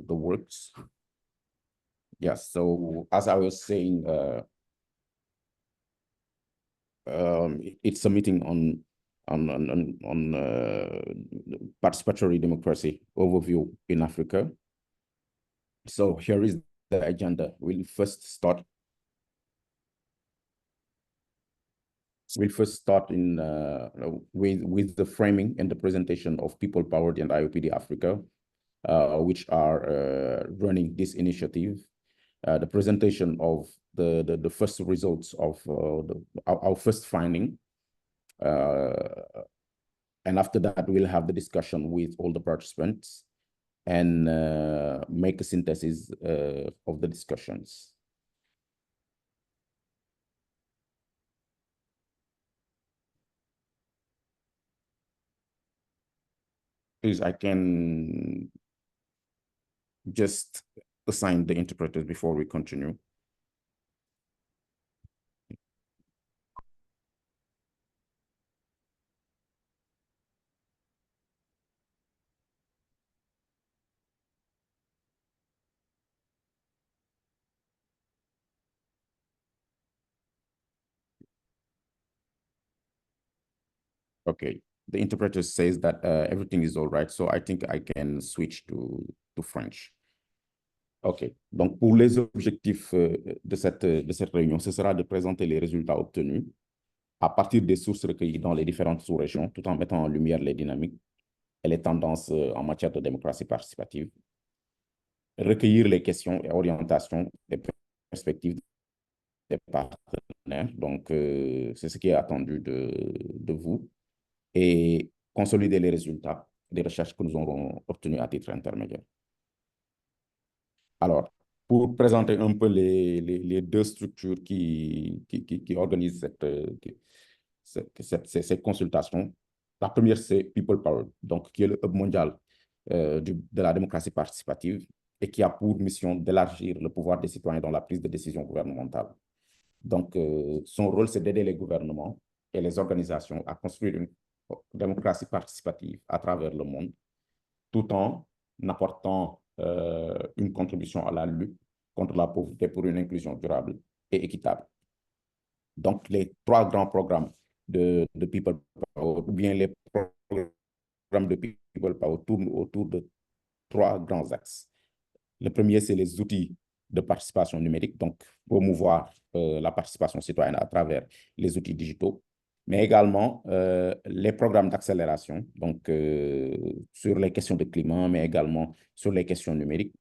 the works. Yes, so as I was saying, it's a meeting on participatory democracy overview in Africa. So here is the agenda. We'll first start in with the framing and the presentation of People Powered and IOPD Africa, which are running this initiative. The presentation of the first results of our first finding. And after that, we'll have the discussion with all the participants and make a synthesis of the discussions. Please, I can just assign the interpreters before we continue. Okay, the interpreter says that everything is all right, so I think I can switch to French. OK, donc pour les objectifs de cette réunion, ce sera de présenter les résultats obtenus à partir des sources recueillies dans les différentes sous-régions, tout en mettant en lumière les dynamiques et les tendances en matière de démocratie participative, recueillir les questions et orientations et perspectives des partenaires. Donc, c'est ce qui est attendu de vous. Et consolider les résultats des recherches que nous aurons obtenues à titre intermédiaire. Alors, pour présenter un peu les deux structures qui organisent cette consultation, la première, c'est People Power, donc, qui est le hub mondial de la démocratie participative et qui a pour mission d'élargir le pouvoir des citoyens dans la prise de décision gouvernementale. Donc, son rôle, c'est d'aider les gouvernements et les organisations à construire une démocratie participative à travers le monde, tout en apportant une contribution à la lutte contre la pauvreté pour une inclusion durable et équitable. Donc, les trois grands programmes de People Power, ou bien les programmes de People Power tournent autour de trois grands axes. Le premier, c'est les outils de participation numérique, donc promouvoir la participation citoyenne à travers les outils digitaux, mais également les programmes d'accélération, donc sur les questions de climat, mais également sur les questions numériques.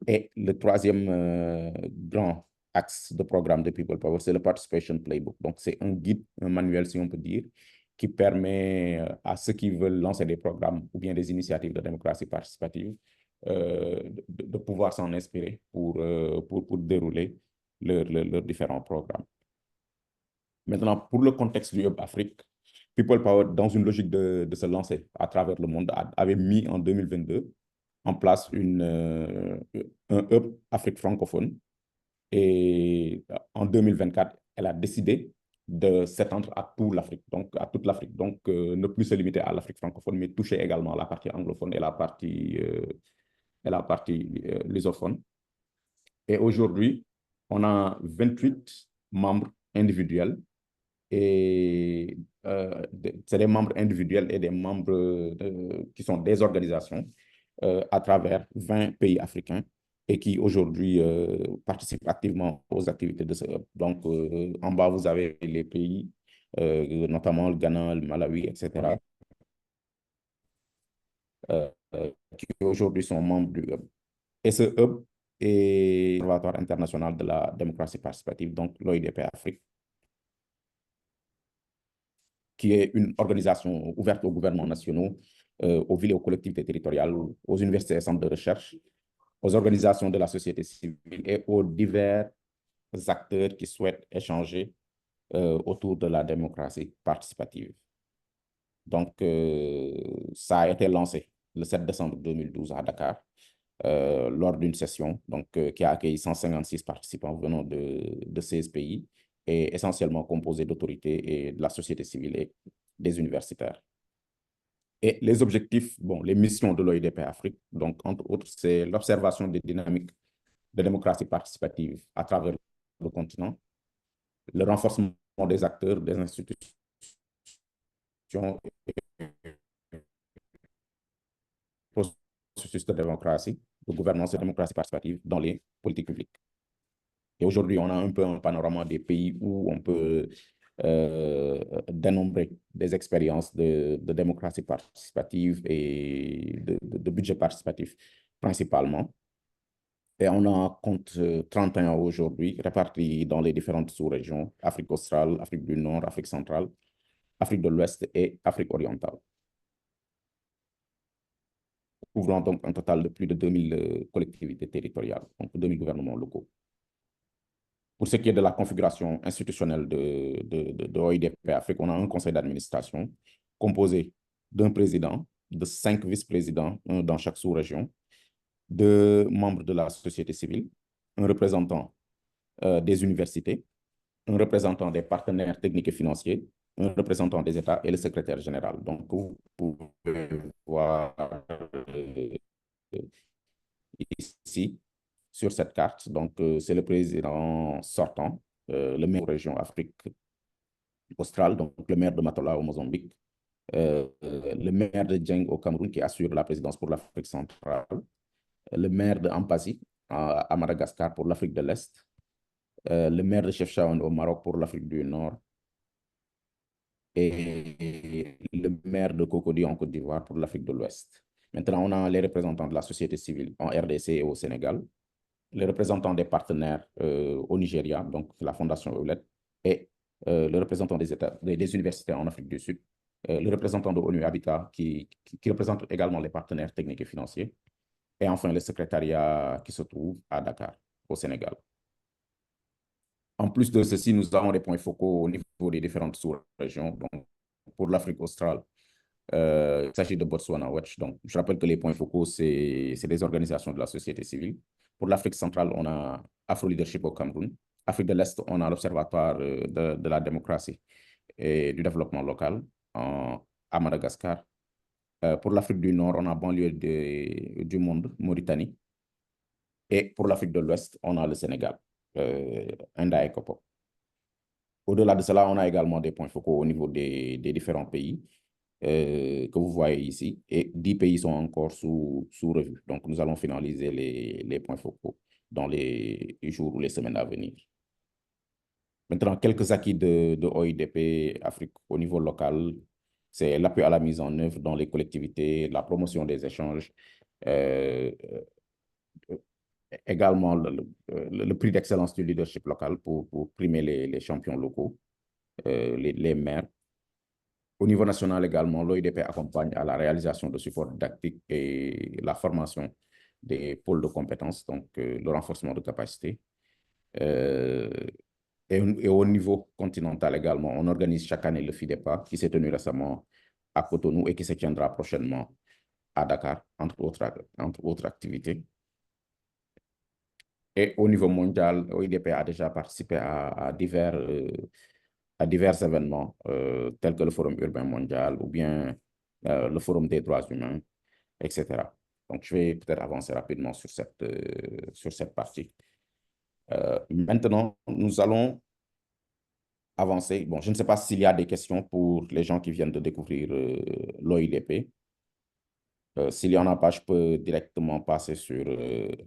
Et le troisième grand axe de programme de People Power, c'est le Participation Playbook. Donc, c'est un guide, un manuel, si on peut dire, qui permet à ceux qui veulent lancer des programmes ou bien des initiatives de démocratie participative de pouvoir s'en inspirer pour dérouler leurs différents programmes. Maintenant, pour le contexte du Hub Afrique, People Power, dans une logique de se lancer à travers le monde, avait mis en 2022 en place un Hub Afrique francophone. Et en 2024, elle a décidé de s'étendre à toute l'Afrique, donc ne plus se limiter à l'Afrique francophone, mais toucher également la partie anglophone et la partie lusophone. Et aujourd'hui, on a 28 membres individuels. Et c'est des membres individuels et des membres qui sont des organisations à travers 20 pays africains et qui aujourd'hui participent activement aux activités de ce hub. Donc, en bas, vous avez les pays, notamment le Ghana, le Malawi, etc., qui aujourd'hui sont membres du hub. Et ce hub est l'Observatoire international de la démocratie participative, donc l'OIDP Afrique, qui est une organisation ouverte aux gouvernements nationaux, aux villes et aux collectivités territoriales, aux universités et centres de recherche, aux organisations de la société civile et aux divers acteurs qui souhaitent échanger autour de la démocratie participative. Donc, ça a été lancé le 7 décembre 2012 à Dakar, lors d'une session donc, qui a accueilli 156 participants venant de 16 pays et essentiellement composé d'autorités et de la société civile et des universitaires. Et les objectifs, bon, les missions de l'OIDP Afrique, donc entre autres, c'est l'observation des dynamiques de démocratie participative à travers le continent, le renforcement des acteurs, des institutions processus de démocratie, de gouvernance et de démocratie participative dans les politiques publiques. Et aujourd'hui, on a un peu un panorama des pays où on peut dénombrer des expériences de démocratie participative et de budget participatif principalement. Et on en compte 31 aujourd'hui, répartis dans les différentes sous-régions, Afrique australe, Afrique du Nord, Afrique centrale, Afrique de l'Ouest et Afrique orientale, couvrant donc un total de plus de 2000 collectivités territoriales, donc 2000 gouvernements locaux. Pour ce qui est de la configuration institutionnelle de OIDP Afrique, on a un conseil d'administration composé d'un président, de 5 vice-présidents, un dans chaque sous-région, de membres de la société civile, un représentant des universités, un représentant des partenaires techniques et financiers, un représentant des États et le secrétaire général. Donc, vous pouvez voir ici, sur cette carte, donc c'est le président sortant, le maire de la région Afrique australe, donc le maire de Matola au Mozambique, le maire de Djeng au Cameroun qui assure la présidence pour l'Afrique centrale, le maire de Ampasi à Madagascar pour l'Afrique de l'Est, le maire de Chefchaouen au Maroc pour l'Afrique du Nord et le maire de Cocody en Côte d'Ivoire pour l'Afrique de l'Ouest. Maintenant, on a les représentants de la société civile en RDC et au Sénégal, les représentants des partenaires au Nigeria, donc la Fondation Eulet, et le représentant des, des universités en Afrique du Sud, le représentant de ONU Habitat qui représente également les partenaires techniques et financiers, et enfin le secrétariat qui se trouve à Dakar, au Sénégal. En plus de ceci, nous avons des points focaux au niveau des différentes sous-régions. Donc, pour l'Afrique australe, il s'agit de Botswana Watch. Donc, je rappelle que les points focaux, c'est des organisations de la société civile. Pour l'Afrique centrale, on a Afro Leadership au Cameroun. Afrique de l'Est, on a l'Observatoire de la démocratie et du développement local à Madagascar. Pour l'Afrique du Nord, on a Banlieue du Monde, Mauritanie. Et pour l'Afrique de l'Ouest, on a le Sénégal, Enda et Kopo. Au-delà de cela, on a également des points focaux au niveau des différents pays que vous voyez ici. Et 10 pays sont encore sous revue. Donc, nous allons finaliser les points focaux dans les jours ou les semaines à venir. Maintenant, quelques acquis de OIDP Afrique au niveau local, c'est l'appui à la mise en œuvre dans les collectivités, la promotion des échanges, également le prix d'excellence du leadership local pour primer les champions locaux, les maires. Au niveau national également, l'OIDP accompagne à la réalisation de supports didactiques et la formation des pôles de compétences, donc le renforcement de capacités. Et au niveau continental également, on organise chaque année le FIDEPA qui s'est tenu récemment à Cotonou et qui se tiendra prochainement à Dakar, entre autres activités. Et au niveau mondial, l'OIDP a déjà participé à divers événements tels que le Forum urbain mondial ou bien le Forum des droits humains, etc. Donc, je vais peut-être avancer rapidement sur cette partie. Maintenant, nous allons avancer. Bon, je ne sais pas s'il y a des questions pour les gens qui viennent de découvrir l'OIDP. S'il n'y en a pas, je peux directement passer sur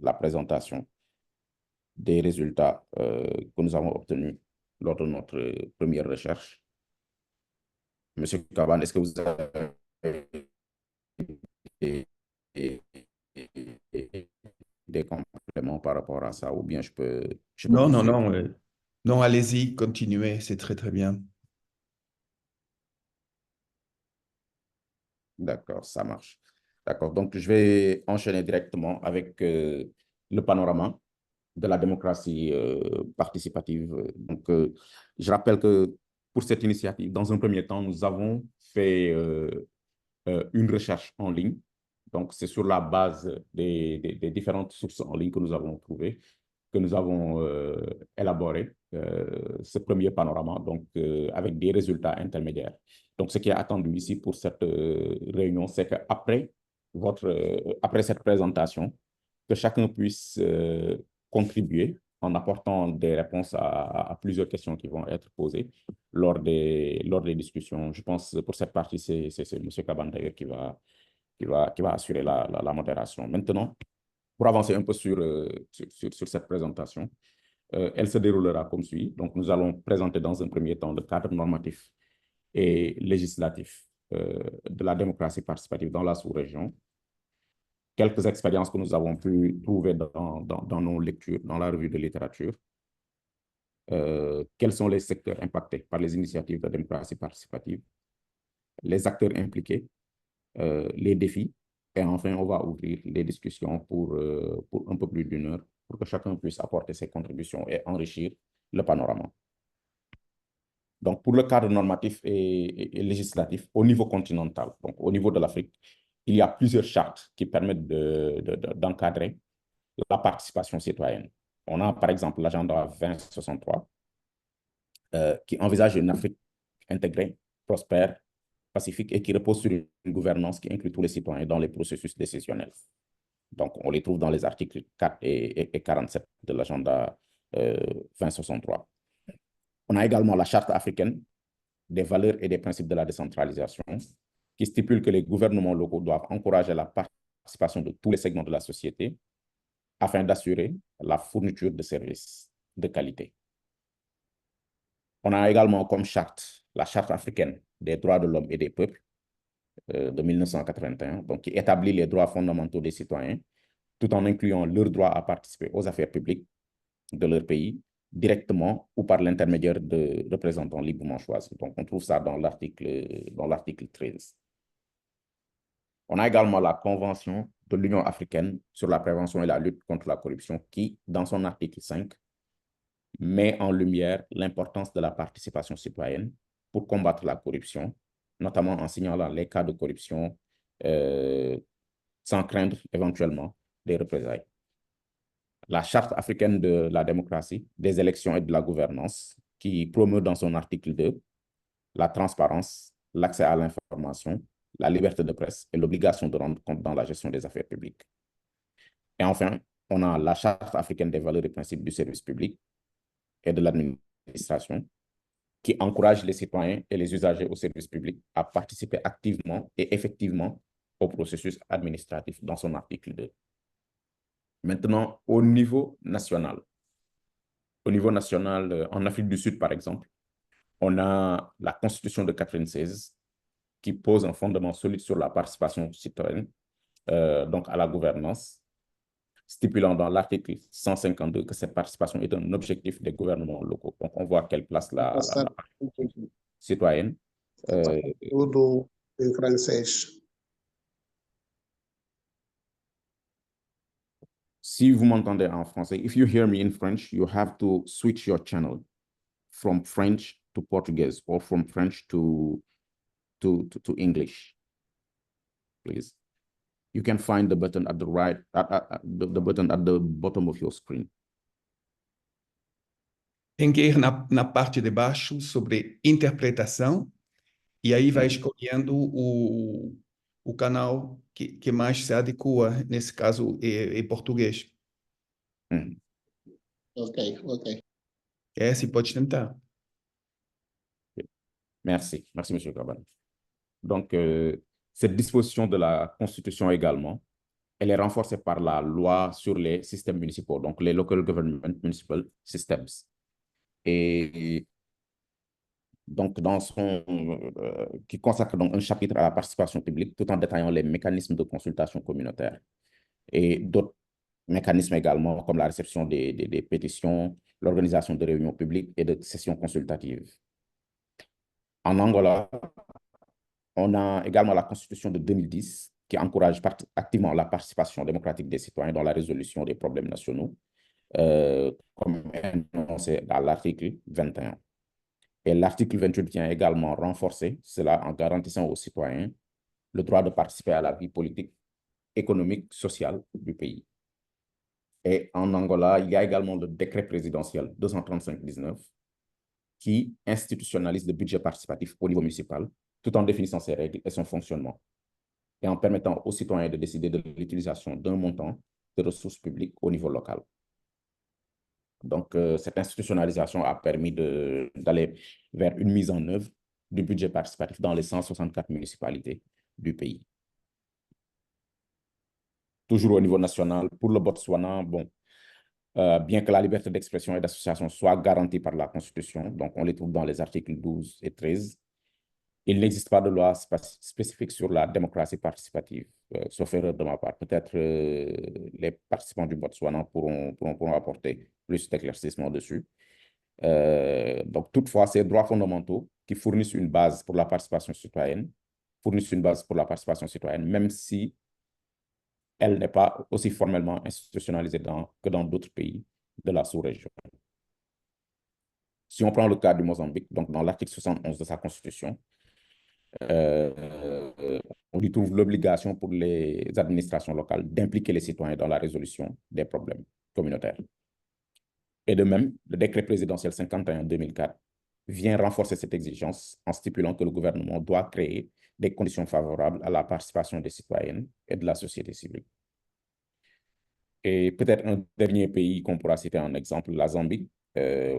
la présentation des résultats que nous avons obtenus lors de notre première recherche. Monsieur Caban, est-ce que vous avez des, des- des compléments par rapport à ça ou bien je peux Non, non, poursuivre? non. Non, allez-y, continuez, c'est très, très bien. D'accord, ça marche. D'accord, donc je vais enchaîner directement avec le panorama de la démocratie participative. Donc, je rappelle que pour cette initiative, dans un premier temps, nous avons fait une recherche en ligne. Donc, c'est sur la base des différentes sources en ligne que nous avons trouvées. que nous avons élaboré ce premier panorama, donc avec des résultats intermédiaires. Donc, ce qui est attendu ici pour cette réunion, c'est qu'après après cette présentation, que chacun puisse contribuer en apportant des réponses à plusieurs questions qui vont être posées lors des discussions. Je pense que pour cette partie, c'est M. Kaban d'ailleurs qui va assurer la modération. Maintenant, pour avancer un peu sur cette présentation, elle se déroulera comme suit. Donc, nous allons présenter dans un premier temps le cadre normatif et législatif de la démocratie participative dans la sous-région, quelques expériences que nous avons pu trouver dans nos lectures, dans la revue de littérature, quels sont les secteurs impactés par les initiatives de démocratie participative, les acteurs impliqués, les défis, et enfin, on va ouvrir les discussions pour un peu plus d'une heure pour que chacun puisse apporter ses contributions et enrichir le panorama. Donc, pour le cadre normatif et législatif au niveau continental, donc au niveau de l'Afrique, il y a plusieurs chartes qui permettent d'encadrer la participation citoyenne. On a par exemple l'agenda 2063 qui envisage une Afrique intégrée, prospère, pacifique et qui repose sur une gouvernance qui inclut tous les citoyens dans les processus décisionnels. Donc, on les trouve dans les articles 4 et 47 de l'agenda 2063. On a également la Charte africaine des valeurs et des principes de la décentralisation qui stipule que les gouvernements locaux doivent encourager la participation de tous les segments de la société afin d'assurer la fourniture de services de qualité. On a également comme charte la Charte africaine des droits de l'homme et des peuples de 1981, donc qui établit les droits fondamentaux des citoyens tout en incluant leur droit à participer aux affaires publiques de leur pays, directement ou par l'intermédiaire de représentants librement choisis. Donc, on trouve ça dans l'article 13. On a également la Convention de l'Union africaine sur la prévention et la lutte contre la corruption qui, dans son article 5, met en lumière l'importance de la participation citoyenne pour combattre la corruption, notamment en signalant les cas de corruption sans craindre éventuellement des représailles. La Charte africaine de la démocratie, des élections et de la gouvernance, qui promeut dans son article 2 la transparence, l'accès à l'information, la liberté de presse et l'obligation de rendre compte dans la gestion des affaires publiques. Et enfin, on a la Charte africaine des valeurs et principes du service public et de l'administration, qui encourage les citoyens et les usagers au service public à participer activement et effectivement au processus administratif dans son article 2. Maintenant, au niveau national, en Afrique du Sud, par exemple, on a la Constitution de 1996 qui pose un fondement solide sur la participation citoyenne, donc à la gouvernance, stipulant dans l'article 152 que cette participation est un objectif des gouvernements locaux. Donc, on voit quelle place la participation citoyenne. Tudo em francês. Si vous m'entendez en français, if you hear me in French, you have to switch your channel from French to Portuguese or from French to English, please. You can find the button at the right, the button at the bottom of your screen. Tem que ir na parte de baixo sobre interpretação e aí vai escolhendo o canal que mais se adequa, nesse caso, é português. Ok, ok. Se pode tentar. Merci, merci M. Kaban. Donc, cette disposition de la Constitution également, elle est renforcée par la loi sur les systèmes municipaux, donc les Local Government Municipal Systems. Et donc, qui consacre donc un chapitre à la participation publique tout en détaillant les mécanismes de consultation communautaire et d'autres mécanismes également comme la réception des pétitions, l'organisation de réunions publiques et de sessions consultatives. En Angola, on a également la Constitution de 2010 qui encourage activement la participation démocratique des citoyens dans la résolution des problèmes nationaux, comme énoncé dans l'article 21. Et l'article 28 vient également renforcer cela en garantissant aux citoyens le droit de participer à la vie politique, économique, sociale du pays. Et en Angola, il y a également le décret présidentiel 235-19 qui institutionnalise le budget participatif au niveau municipal, tout en définissant ses règles et son fonctionnement, et en permettant aux citoyens de décider de l'utilisation d'un montant de ressources publiques au niveau local. Donc, cette institutionnalisation a permis d'aller vers une mise en œuvre du budget participatif dans les 164 municipalités du pays. Toujours au niveau national, pour le Botswana, bon, bien que la liberté d'expression et d'association soit garantie par la Constitution, donc on les trouve dans les articles 12 et 13, il n'existe pas de loi spécifique sur la démocratie participative, sauf erreur de ma part. Peut-être les participants du Botswana pourront apporter plus d'éclaircissement dessus. Donc, toutefois, ces droits fondamentaux qui fournissent une base pour la participation citoyenne, même si elle n'est pas aussi formellement institutionnalisée que dans d'autres pays de la sous-région. Si on prend le cas du Mozambique, donc dans l'article 71 de sa constitution, on y trouve l'obligation pour les administrations locales d'impliquer les citoyens dans la résolution des problèmes communautaires. Et de même, le décret présidentiel 51-2004 vient renforcer cette exigence en stipulant que le gouvernement doit créer des conditions favorables à la participation des citoyens et de la société civile. Et peut-être un dernier pays qu'on pourra citer en exemple, la Zambie,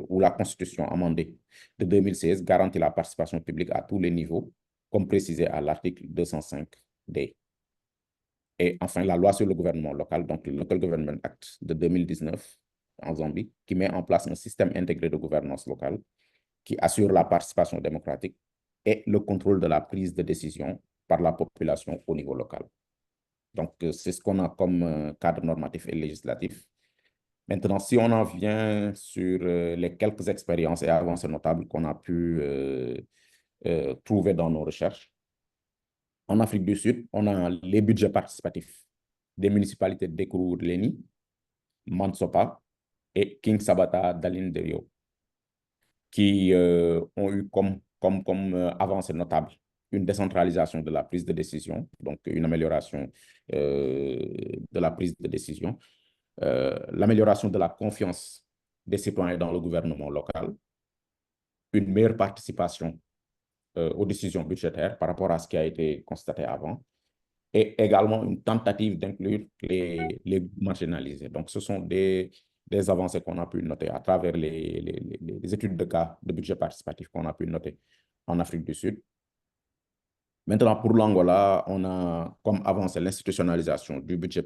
où la Constitution amendée de 2016 garantit la participation publique à tous les niveaux, comme précisé à l'article 205D. Et enfin, la loi sur le gouvernement local, donc le Local Government Act de 2019 en Zambie, qui met en place un système intégré de gouvernance locale qui assure la participation démocratique et le contrôle de la prise de décision par la population au niveau local. Donc, c'est ce qu'on a comme cadre normatif et législatif. Maintenant, si on en vient sur les quelques expériences et avancées notables qu'on a pu trouver dans nos recherches, en Afrique du Sud, on a les budgets participatifs des municipalités d'Ekurhuleni, Mansopa et King Sabata d'Aline de Rio, qui ont eu comme avancée notable une décentralisation de la prise de décision, donc une amélioration de la prise de décision, l'amélioration de la confiance des citoyens dans le gouvernement local, une meilleure participation aux décisions budgétaires par rapport à ce qui a été constaté avant, et également une tentative d'inclure les marginalisés. Donc, ce sont des avancées qu'on a pu noter à travers les études de cas de budget participatif qu'on a pu noter en Afrique du Sud. Maintenant, pour l'Angola, on a comme avancé l'institutionnalisation du budget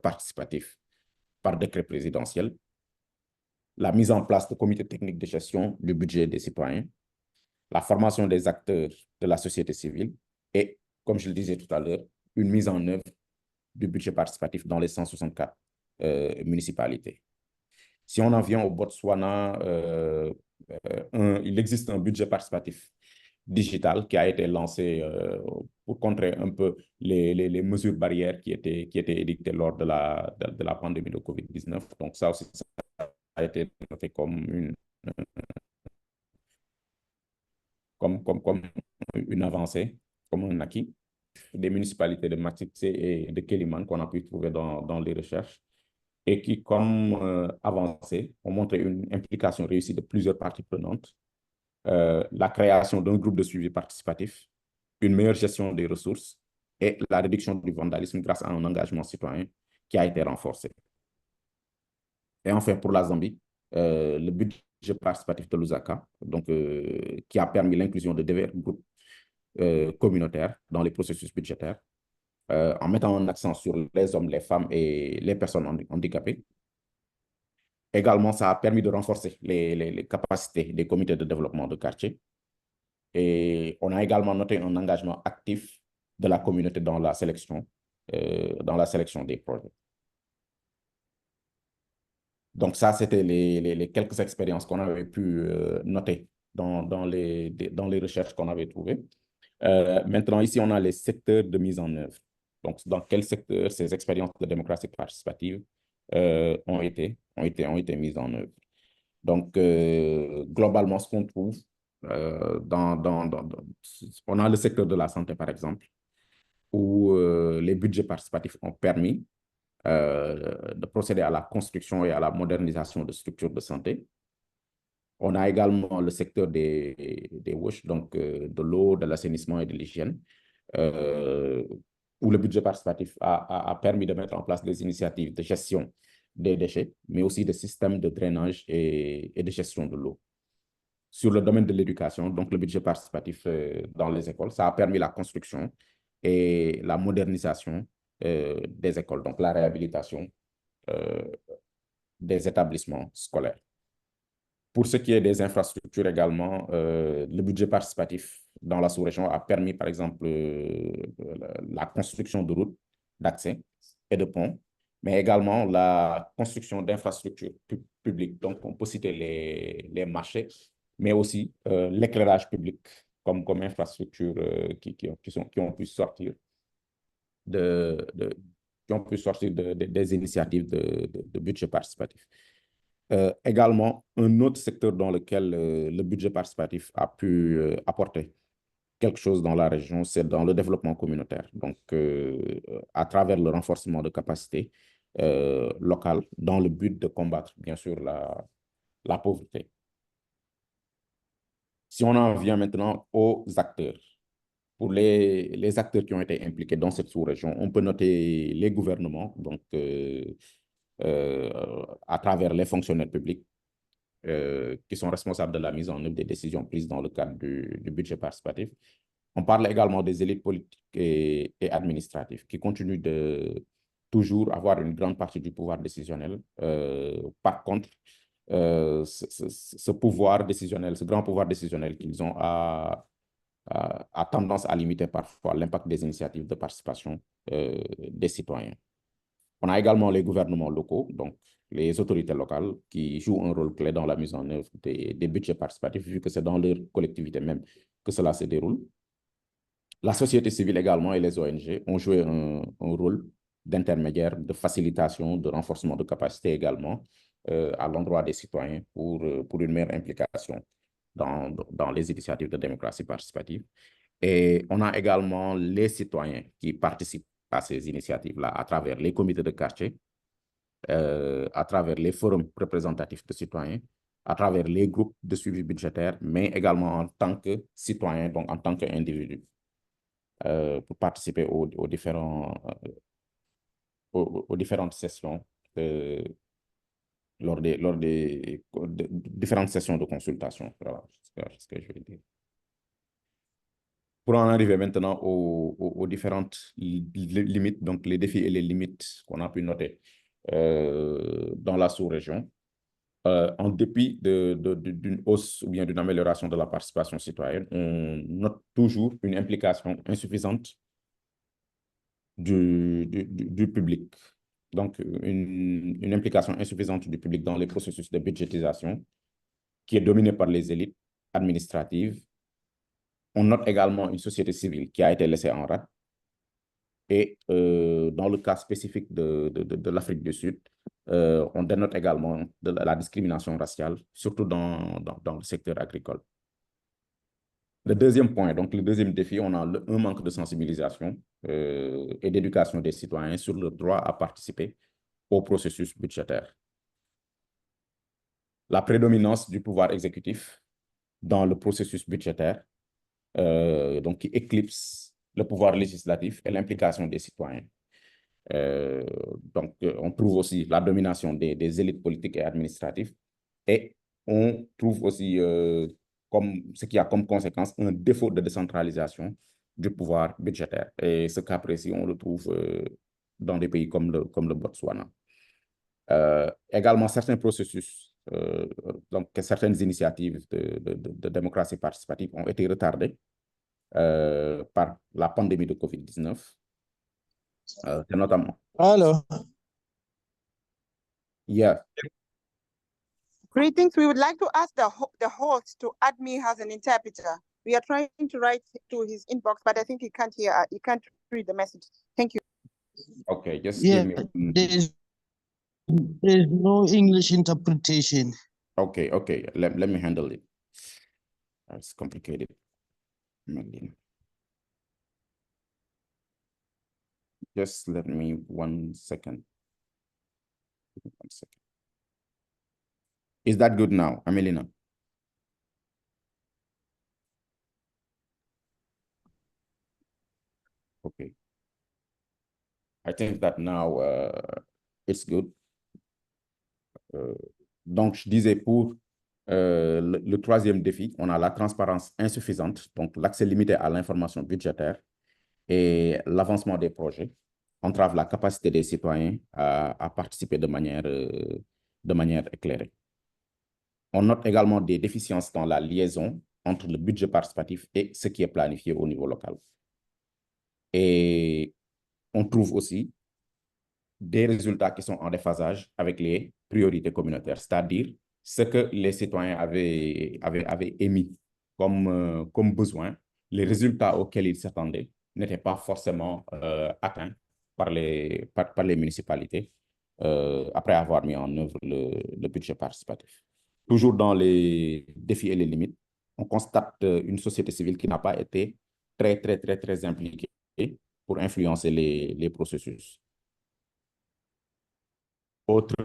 participatif par décret présidentiel, la mise en place de comités techniques de gestion du budget des citoyens, la formation des acteurs de la société civile et, comme je le disais tout à l'heure, une mise en œuvre du budget participatif dans les 164 municipalités. Si on en vient au Botswana, il existe un budget participatif digital qui a été lancé pour contrer un peu les mesures barrières qui étaient édictées lors de la pandémie de COVID-19. Donc ça aussi, ça a été noté comme une avancée, comme un acquis des municipalités de Matitse et de Kéliman qu'on a pu trouver dans les recherches et qui, comme avancé, ont montré une implication réussie de plusieurs parties prenantes, la création d'un groupe de suivi participatif, une meilleure gestion des ressources et la réduction du vandalisme grâce à un engagement citoyen qui a été renforcé. Et enfin, pour la Zambie, le budget participatif de Lusaka, donc, qui a permis l'inclusion de divers groupes communautaires dans les processus budgétaires, en mettant un accent sur les hommes, les femmes et les personnes handicapées. Également, ça a permis de renforcer les capacités des comités de développement de quartier. Et on a également noté un engagement actif de la communauté dans la sélection des projets. Donc ça, c'était les quelques expériences qu'on avait pu noter dans les recherches qu'on avait trouvées. Maintenant, ici, on a les secteurs de mise en œuvre. Donc, dans quel secteur ces expériences de démocratie participative ont été mises en œuvre. Donc, globalement, ce qu'on trouve, on a le secteur de la santé, par exemple, où les budgets participatifs ont permis de procéder à la construction et à la modernisation de structures de santé. On a également le secteur des WASH, donc de l'eau, de l'assainissement et de l'hygiène, où le budget participatif a permis de mettre en place des initiatives de gestion des déchets, mais aussi des systèmes de drainage et de gestion de l'eau. Sur le domaine de l'éducation, donc le budget participatif dans les écoles, ça a permis la construction et la modernisation des écoles, donc la réhabilitation des établissements scolaires. Pour ce qui est des infrastructures également, le budget participatif dans la sous-région a permis, par exemple, la construction de routes d'accès et de ponts, mais également la construction d'infrastructures publiques. Donc, on peut citer les marchés, mais aussi l'éclairage public comme infrastructure qui ont pu sortir des initiatives de budget participatif. Également, un autre secteur dans lequel le budget participatif a pu apporter quelque chose dans la région, c'est dans le développement communautaire. Donc, à travers le renforcement de capacités locales dans le but de combattre, bien sûr, la pauvreté. Si on en vient maintenant aux acteurs, pour les acteurs qui ont été impliqués dans cette sous-région, on peut noter les gouvernements, donc à travers les fonctionnaires publics, qui sont responsables de la mise en œuvre des décisions prises dans le cadre du budget participatif. On parle également des élites politiques et administratives qui continuent de toujours avoir une grande partie du pouvoir décisionnel. Par contre, ce pouvoir décisionnel, ce grand pouvoir décisionnel qu'ils ont a tendance à limiter parfois l'impact des initiatives de participation des citoyens. On a également les gouvernements locaux, donc les autorités locales qui jouent un rôle clé dans la mise en œuvre des budgets participatifs, vu que c'est dans leur collectivité même que cela se déroule. La société civile également et les ONG ont joué un rôle d'intermédiaire, de facilitation, de renforcement de capacité également à l'endroit des citoyens pour une meilleure implication dans les initiatives de démocratie participative. Et on a également les citoyens qui participent à ces initiatives-là à travers les comités de quartier, à travers les forums représentatifs de citoyens, à travers les groupes de suivi budgétaire, mais également en tant que citoyen, donc en tant qu'individu, pour participer aux différentes sessions, lors des différentes sessions de consultation. Voilà, c'est ce que je veux dire. Pour en arriver maintenant aux différentes limites, donc les défis et les limites qu'on a pu noter dans la sous-région, en dépit d'une hausse ou bien d'une amélioration de la participation citoyenne, on note toujours une implication insuffisante du public. Donc, une implication insuffisante du public dans les processus de budgétisation qui est dominée par les élites administratives. On note également une société civile qui a été laissée en rade. Et dans le cas spécifique de l'Afrique du Sud, on dénote également de la discrimination raciale, surtout dans le secteur agricole. Le deuxième point, donc le deuxième défi, on a un manque de sensibilisation et d'éducation des citoyens sur le droit à participer au processus budgétaire. La prédominance du pouvoir exécutif dans le processus budgétaire, donc qui éclipse le pouvoir législatif et l'implication des citoyens. Donc, on trouve aussi la domination des élites politiques et administratives et on trouve aussi ce qui a comme conséquence un défaut de décentralisation du pouvoir budgétaire. Et ce cas précis, on le trouve dans des pays comme le Botswana. Également, certains processus, donc certaines initiatives de démocratie participative ont été retardées par la pandémie de COVID-19. Notamment. Hello. Yeah. Greetings. We would like to ask the host to add me as an interpreter. We are trying to write to his inbox, but I think he can't hear. He can't read the message. Thank you. Okay, just Yeah, give me. there's no English interpretation. Okay, let me handle it. That's complicated. Just let me 1 second. One second. Is that good now, Amelina? Okay. I think that now it's good. Donc, je disais pour le troisième défi, on a la transparence insuffisante, donc l'accès limité à l'information budgétaire et l'avancement des projets entrave la capacité des citoyens à participer de manière éclairée. On note également des déficiences dans la liaison entre le budget participatif et ce qui est planifié au niveau local. Et on trouve aussi des résultats qui sont en déphasage avec les priorités communautaires, c'est-à-dire ce que les citoyens avaient émis comme besoin, les résultats auxquels ils s'attendaient n'étaient pas forcément atteints par les municipalités après avoir mis en œuvre le budget participatif. Toujours dans les défis et les limites, on constate une société civile qui n'a pas été très impliquée pour influencer les processus. Autre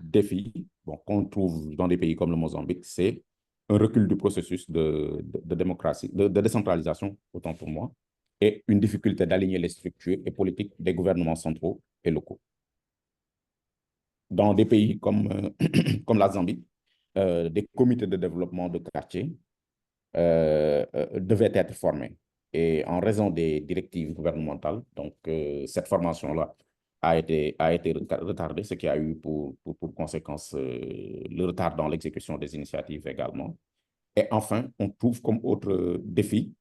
défi qu'on trouve dans des pays comme le Mozambique, c'est un recul du processus de démocratie, de décentralisation, autant pour moi, et une difficulté d'aligner les structures et politiques des gouvernements centraux et locaux. Dans des pays comme, comme la Zambie, des comités de développement de quartier devaient être formés. Et en raison des directives gouvernementales, donc cette formation-là a été retardée, ce qui a eu pour conséquence le retard dans l'exécution des initiatives également. Et enfin, on trouve comme autre défi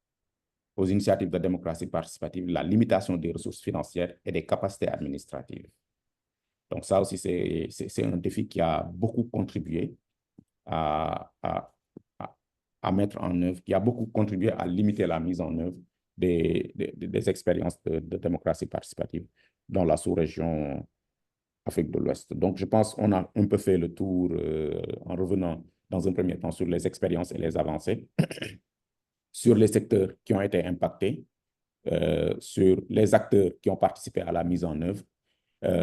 aux initiatives de démocratie participative la limitation des ressources financières et des capacités administratives. Donc ça aussi, c'est un défi qui a beaucoup contribué à mettre en œuvre, qui a beaucoup contribué à limiter la mise en œuvre des expériences de démocratie participative dans la sous-région Afrique de l'Ouest. Donc, je pense qu'on a un peu fait le tour en revenant dans un premier temps sur les expériences et les avancées, sur les secteurs qui ont été impactés, sur les acteurs qui ont participé à la mise en œuvre,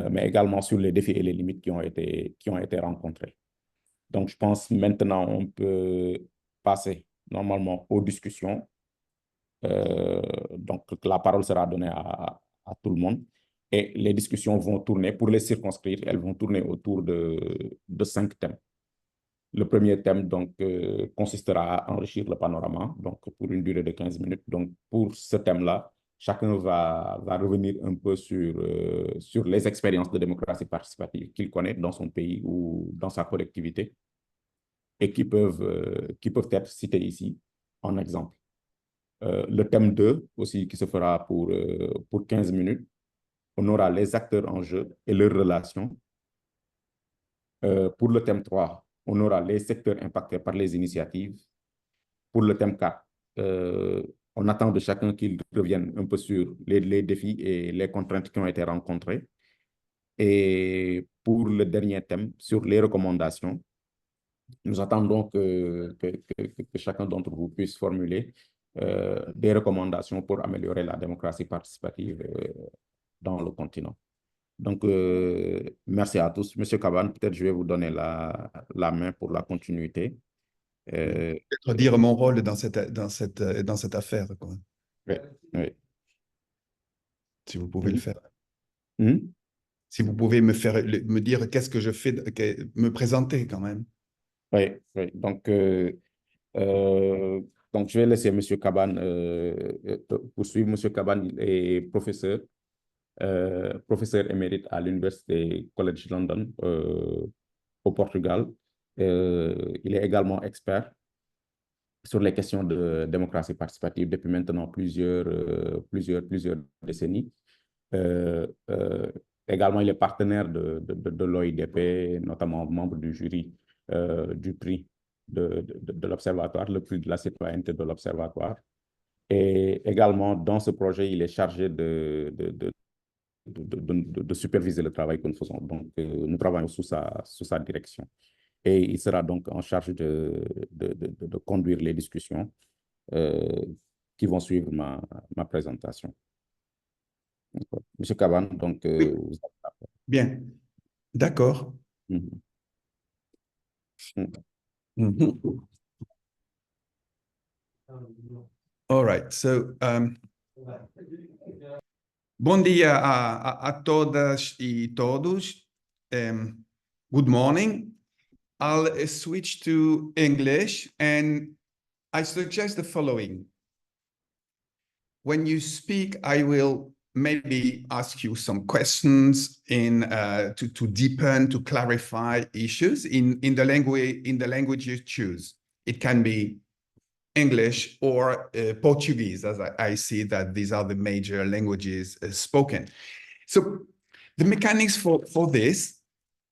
mais également sur les défis et les limites qui ont été rencontrés. Donc, je pense maintenant on peut passer normalement aux discussions. Donc, la parole sera donnée à tout le monde. Et les discussions vont tourner, pour les circonscrire, elles vont tourner autour de 5 thèmes. Le premier thème, donc, consistera à enrichir le panorama, donc, pour une durée de 15 minutes. Donc, pour ce thème-là, chacun va revenir un peu sur les expériences de démocratie participative qu'il connaît dans son pays ou dans sa collectivité et qui peuvent être citées ici en exemple. Le thème 2 aussi, qui se fera pour 15 minutes, on aura les acteurs en jeu et leurs relations. Pour le thème 3, on aura les secteurs impactés par les initiatives. Pour le thème 4, on attend de chacun qu'il revienne un peu sur les défis et les contraintes qui ont été rencontrées. Et pour le dernier thème, sur les recommandations, nous attendons que chacun d'entre vous puisse formuler des recommandations pour améliorer la démocratie participative dans le continent. Donc, merci à tous. Monsieur Caban, peut-être je vais vous donner la main pour la continuité. Peut-être dire mon rôle dans cette affaire, quoi. Oui, oui. Si vous pouvez le faire. Hmm? Si vous pouvez me dire qu'est-ce que je fais, me présenter quand même. Oui, oui. Donc, je vais laisser Monsieur Caban poursuivre. Monsieur Caban est professeur émérite à l'Université College London au Portugal. Il est également expert sur les questions de démocratie participative depuis maintenant plusieurs décennies. Également, il est partenaire de l'OIDP, notamment membre du jury du prix de l'Observatoire, le prix de la citoyenneté de l'Observatoire. Et également, dans ce projet, il est chargé de superviser le travail que nous faisons. Donc, nous travaillons sous sa direction. Et il sera donc en charge de conduire les discussions qui vont suivre ma présentation. Monsieur Caban, donc... Bien. D'accord. Mhm. Mhm. All right. So, bom dia a todas e todos. Good morning. I'll switch to English, and I suggest the following. When you speak, I will maybe ask you some questions to deepen, to clarify issues in the language you choose. It can be English or Portuguese, as I see that these are the major languages spoken. So the mechanics for this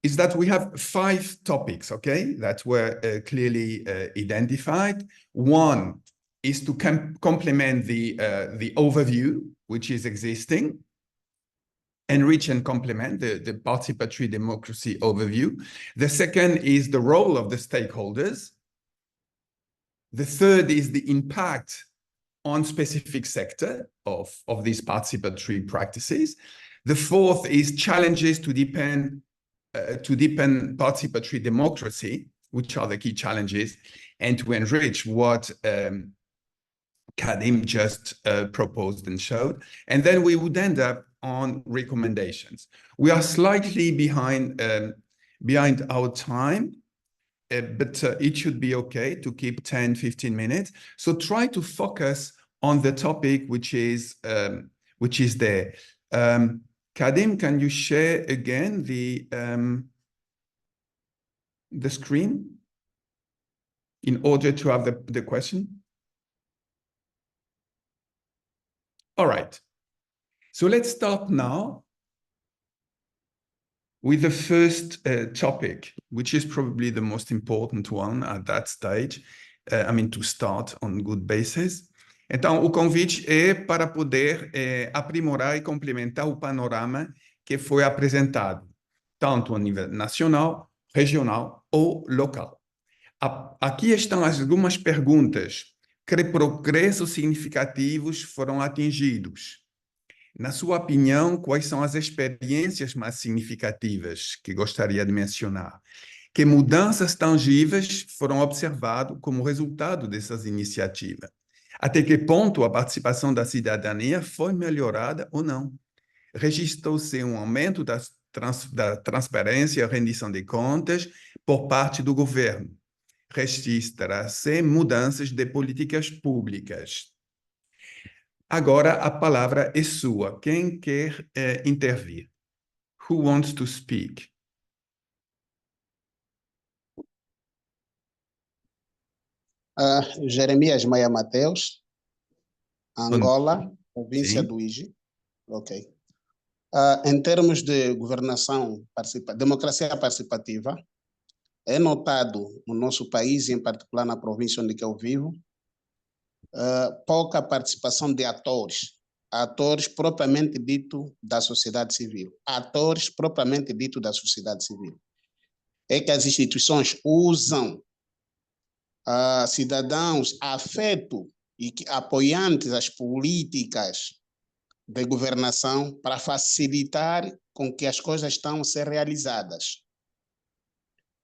is that we have 5 topics, okay, that were clearly identified. One is to complement the overview, which is existing, enrich and complement the participatory democracy overview. The second is the role of the stakeholders. The third is the impact on specific sector of these participatory practices. The fourth is challenges to deepen participatory democracy, which are the key challenges, and to enrich what Kadim just proposed and showed. And then we would end up on recommendations. We are slightly behind our time, but it should be okay to keep 10, 15 minutes. So try to focus on the topic which is there. Kadim, can you share again the screen in order to have the question? All right. So let's start now with the first topic, which is probably the most important one at that stage. To start on good basis. Então, o convite é para poder aprimorar e complementar o panorama que foi apresentado, tanto a nível nacional, regional ou local. Aqui estão algumas perguntas. Que progressos significativos foram atingidos? Na sua opinião, quais são as experiências mais significativas que gostaria de mencionar? Que mudanças tangíveis foram observadas como resultado dessas iniciativas? Até que ponto a participação da cidadania foi melhorada ou não? Registrou-se um aumento da transparência e rendição de contas por parte do governo? Registra-se mudanças de políticas públicas? Agora a palavra é sua. Quem quer intervir? Who wants to speak? Jeremias Maia Mateus, Angola, província Sim. do Iji. Ok. Em termos de governação, democracia participativa, é notado no nosso país, em particular na província onde eu vivo, pouca participação de atores propriamente dito da sociedade civil. Atores propriamente dito da sociedade civil. É que as instituições usam cidadãos afetos e apoiantes às políticas de governação para facilitar com que as coisas estão a ser realizadas.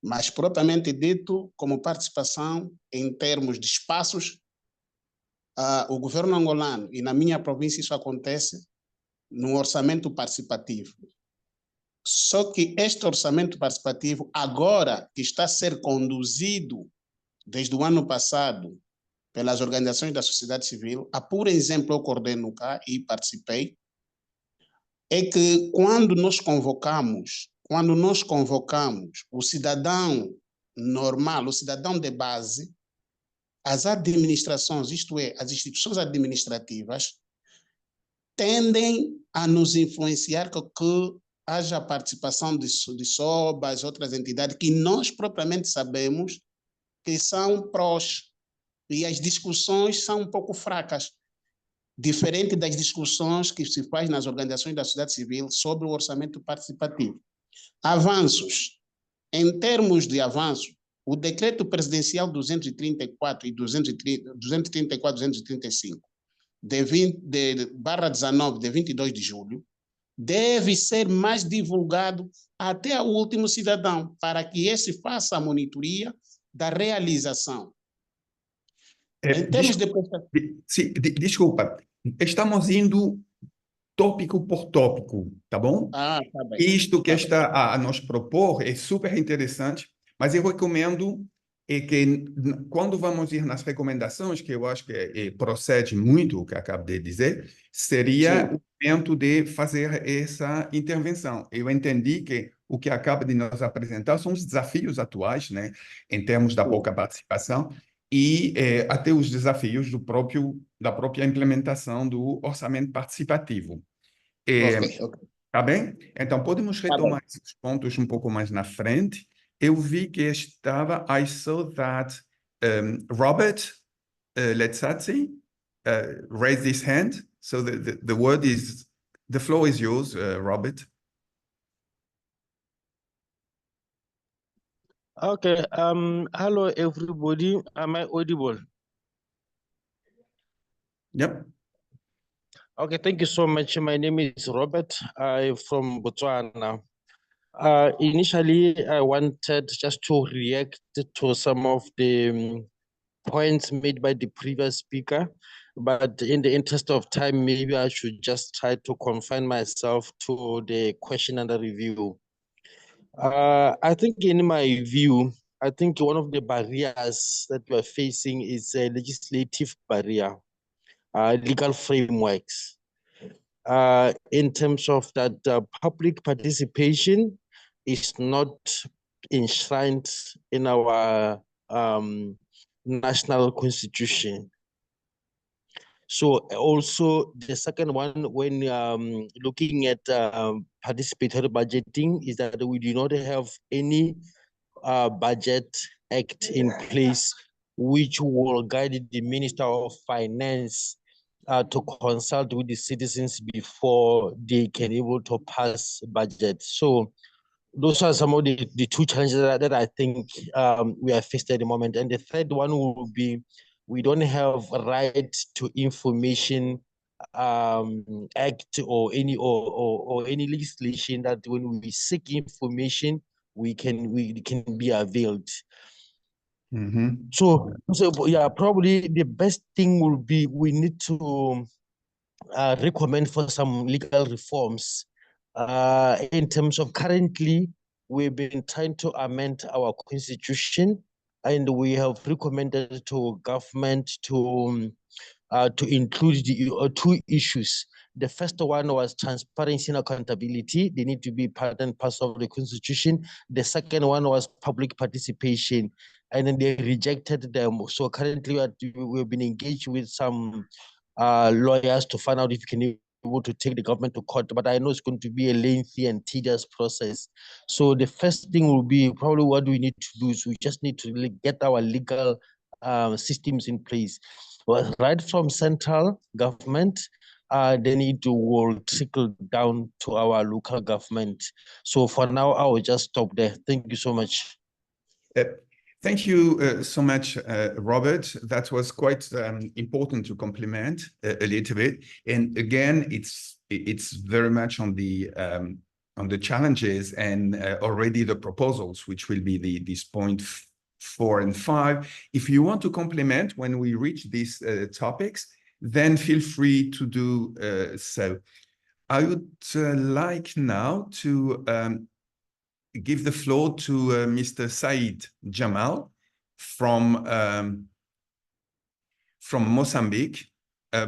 Mas, propriamente dito, como participação em termos de espaços, o governo angolano, e na minha província isso acontece, no orçamento participativo. Só que este orçamento participativo, agora que está a ser conduzido desde o ano passado pelas organizações da sociedade civil, por exemplo, eu coordeno cá e participei, é que quando nós convocamos o cidadão normal, o cidadão de base, as administrações, isto é, as instituições administrativas, tendem a nos influenciar que haja participação de SOBAs, outras entidades que nós propriamente sabemos que são prós, e as discussões são um pouco fracas, diferente das discussões que se faz nas organizações da sociedade civil sobre o orçamento participativo. Avanços. Em termos de avanço, o decreto presidencial 234 e 235, /19, de 22 de julho, deve ser mais divulgado até o último cidadão, para que esse faça a monitoria da realização. Em termos de... Desculpa, estamos indo tópico por tópico, tá bom? tá bem. Isto que está a nos propor é super interessante, mas eu recomendo que quando vamos ir nas recomendações, que eu acho que procede muito o que acabo de dizer, seria Sim. o momento de fazer essa intervenção. Eu entendi que o que acaba de nos apresentar são os desafios atuais, né, em termos da pouca participação, e até os desafios da própria implementação do orçamento participativo. Ok. Tá bem? Então, podemos retomar esses pontos um pouco mais na frente. Eu vi que estava, I saw that Robert Letsatsi raised his hand. So the floor is yours, Robert. Okay. Hello everybody. Am I audible? Yep. Okay, thank you so much. My name is Robert. I'm from Botswana. Initially, I wanted just to react to some of the points made by the previous speaker, but in the interest of time, maybe I should just try to confine myself to the question under review. I think in my view, I think one of the barriers that we're facing is a legislative barrier, legal frameworks. In terms of that, public participation is not enshrined in our national constitution. So also the second one, when looking at participatory budgeting, is that we do not have any budget act in place which will guide the Minister of Finance to consult with the citizens before they can able to pass budget. So those are some of the two challenges that I think we are faced at the moment. And the third one will be, we don't have a right to information act or any legislation that when we seek information, we can be availed. Mm-hmm. So yeah, probably the best thing will be we need to recommend for some legal reforms. In terms of currently, we've been trying to amend our constitution, and we have recommended to government to include the two issues. The first one was transparency and accountability. They need to be part and parcel of the constitution. The second one was public participation, and then they rejected them. So currently we've been engaged with some lawyers to find out if we can be able to take the government to court, but I know it's going to be a lengthy and tedious process. So the first thing will be probably what we need to do is we just need to really get our legal systems in place. Well, right from central government, they need to will trickle down to our local government. So for now, I will just stop there. Thank you so much. Thank you so much, Robert. That was quite important to complement a little bit. And again, it's very much on the challenges and already the proposals, which will be this point 4 and 5. If you want to complement when we reach these topics, then feel free to do so. I would like now to give the floor to Mr. Said Jamal from Moçambique.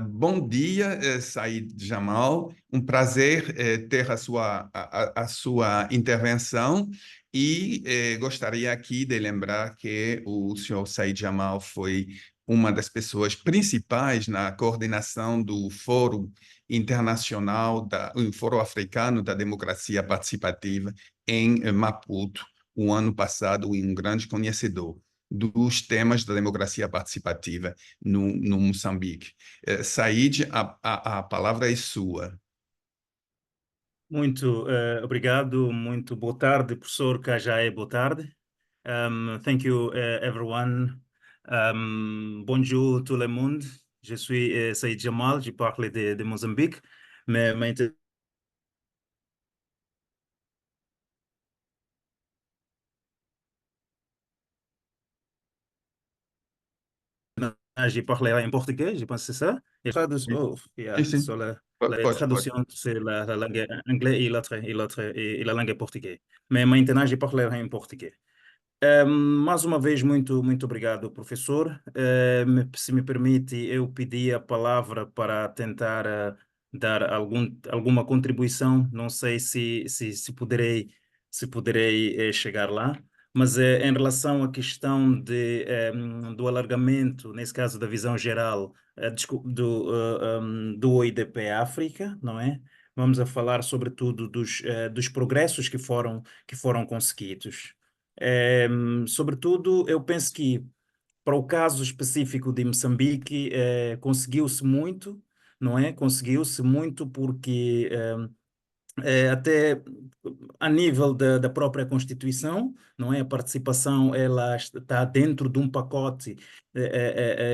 Bom dia, Said Jamal. Prazer ter a sua intervenção e gostaria aqui de lembrar que o senhor Said Jamal foi uma das pessoas principais na coordenação do Fórum Internacional, o Fórum Africano da Democracia Participativa em Maputo, o ano passado, e grande conhecedor dos temas da democracia participativa no Moçambique. Said, a palavra é sua. Muito obrigado, muito boa tarde, professor, cá já é boa tarde. Thank you, everyone. Bonjour tout le monde. Je suis Said Jamal, je parle de Mozambique. je parlerai en portugais, je pense que c'est ça. Et yeah, Sim. sur la Pode. traduction, c'est la langue anglaise et la langue português. Mas maintenant, je parlerai em português. Mais uma vez, muito obrigado, professor. Se me permite, eu pedi a palavra para tentar dar alguma contribuição. Não sei se poderei chegar lá, mas em relação à questão do alargamento, nesse caso da visão geral do OIDP África, não é? Vamos a falar sobretudo dos progressos que foram conseguidos. Sobretudo, eu penso que para o caso específico de Moçambique, conseguiu-se muito, não é? Conseguiu-se muito porque até a nível da própria Constituição, não é? A participação ela está dentro de um pacote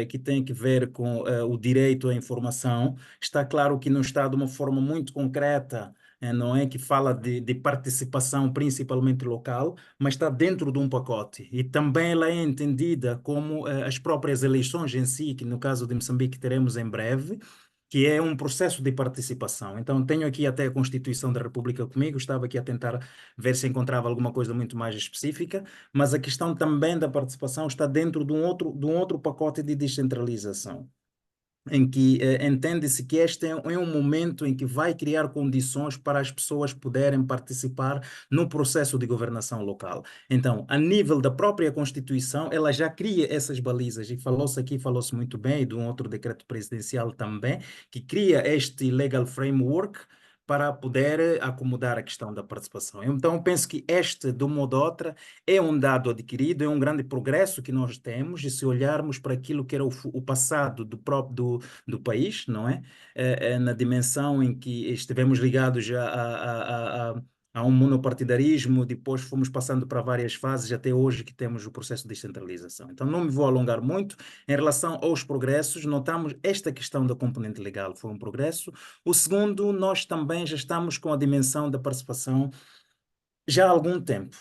que tem que ver com o direito à informação. Está claro que não está de uma forma muito concreta, não é? Que fala de participação principalmente local, mas está dentro de um pacote. E também ela é entendida como as próprias eleições em si, que no caso de Moçambique teremos em breve, que é um processo de participação. Então, tenho aqui até a Constituição da República comigo, estava aqui a tentar ver se encontrava alguma coisa muito mais específica, mas a questão também da participação está dentro de um outro pacote de descentralização, em que entende-se que este é um momento em que vai criar condições para as pessoas poderem participar no processo de governação local. Então, a nível da própria Constituição, ela já cria essas balizas, e falou-se muito bem, e de um outro decreto presidencial também, que cria este legal framework para poder acomodar a questão da participação. Então, eu penso que este, de um modo ou outro, é um dado adquirido, é um grande progresso que nós temos, e se olharmos para aquilo que era o passado do país, não é? Na dimensão em que estivemos ligados a um monopartidarismo, depois fomos passando para várias fases, até hoje que temos o processo de descentralização. Então, não me vou alongar muito. Em relação aos progressos, notamos esta questão da componente legal, foi um progresso. O segundo, nós também já estamos com a dimensão da participação já há algum tempo.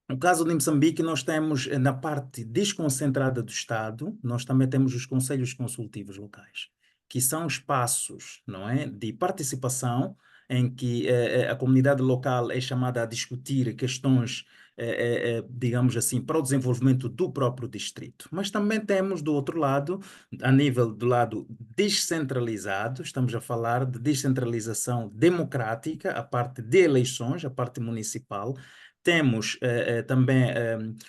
No caso de Moçambique, nós temos na parte desconcentrada do Estado, nós também temos os conselhos consultivos locais, que são espaços, não é, de participação em que a comunidade local é chamada a discutir questões, digamos assim, para o desenvolvimento do próprio distrito. Mas também temos do outro lado, a nível do lado descentralizado, estamos a falar de descentralização democrática, a parte de eleições, a parte municipal. Temos também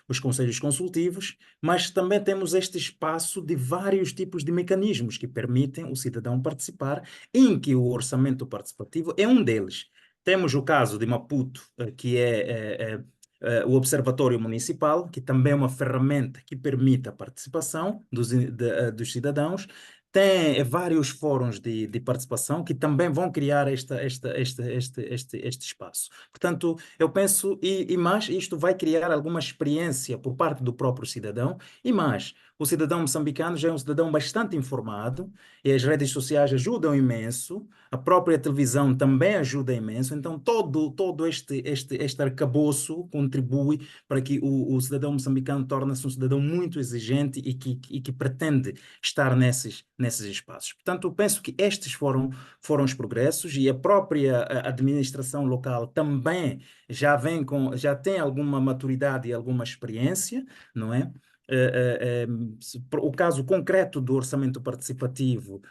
os conselhos consultivos, mas também temos este espaço de vários tipos de mecanismos que permitem o cidadão participar, em que o orçamento participativo é um deles. Temos o caso de Maputo, que é o Observatório Municipal, que também é uma ferramenta que permite a participação dos cidadãos. Tem vários fóruns de participação que também vão criar este espaço. Portanto, eu penso, e mais, isto vai criar alguma experiência por parte do próprio cidadão, e mais, o cidadão moçambicano já é um cidadão bastante informado, e as redes sociais ajudam imenso, a própria televisão também ajuda imenso, então todo este arcabouço contribui para que o cidadão moçambicano torne-se um cidadão muito exigente e que pretende estar nesses espaços. Portanto, eu penso que estes foram os progressos, e a própria administração local também já tem alguma maturidade e alguma experiência, não é? O caso concreto do orçamento participativo,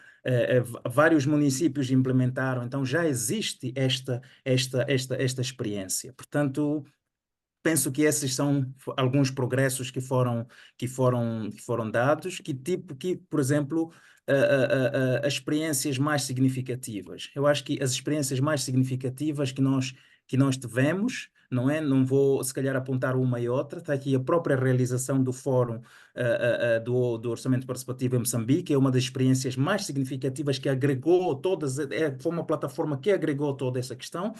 vários municípios implementaram, então já existe esta experiência. Portanto, penso que esses são alguns progressos que foram dados, por exemplo, as experiências mais significativas. Eu acho que as experiências mais significativas que nós tivemos, não é? Não vou, se calhar, apontar uma e outra. Está aqui a própria realização do Fórum do Orçamento Participativo em Moçambique, é uma das experiências mais significativas que agregou foi uma plataforma que agregou toda essa questão.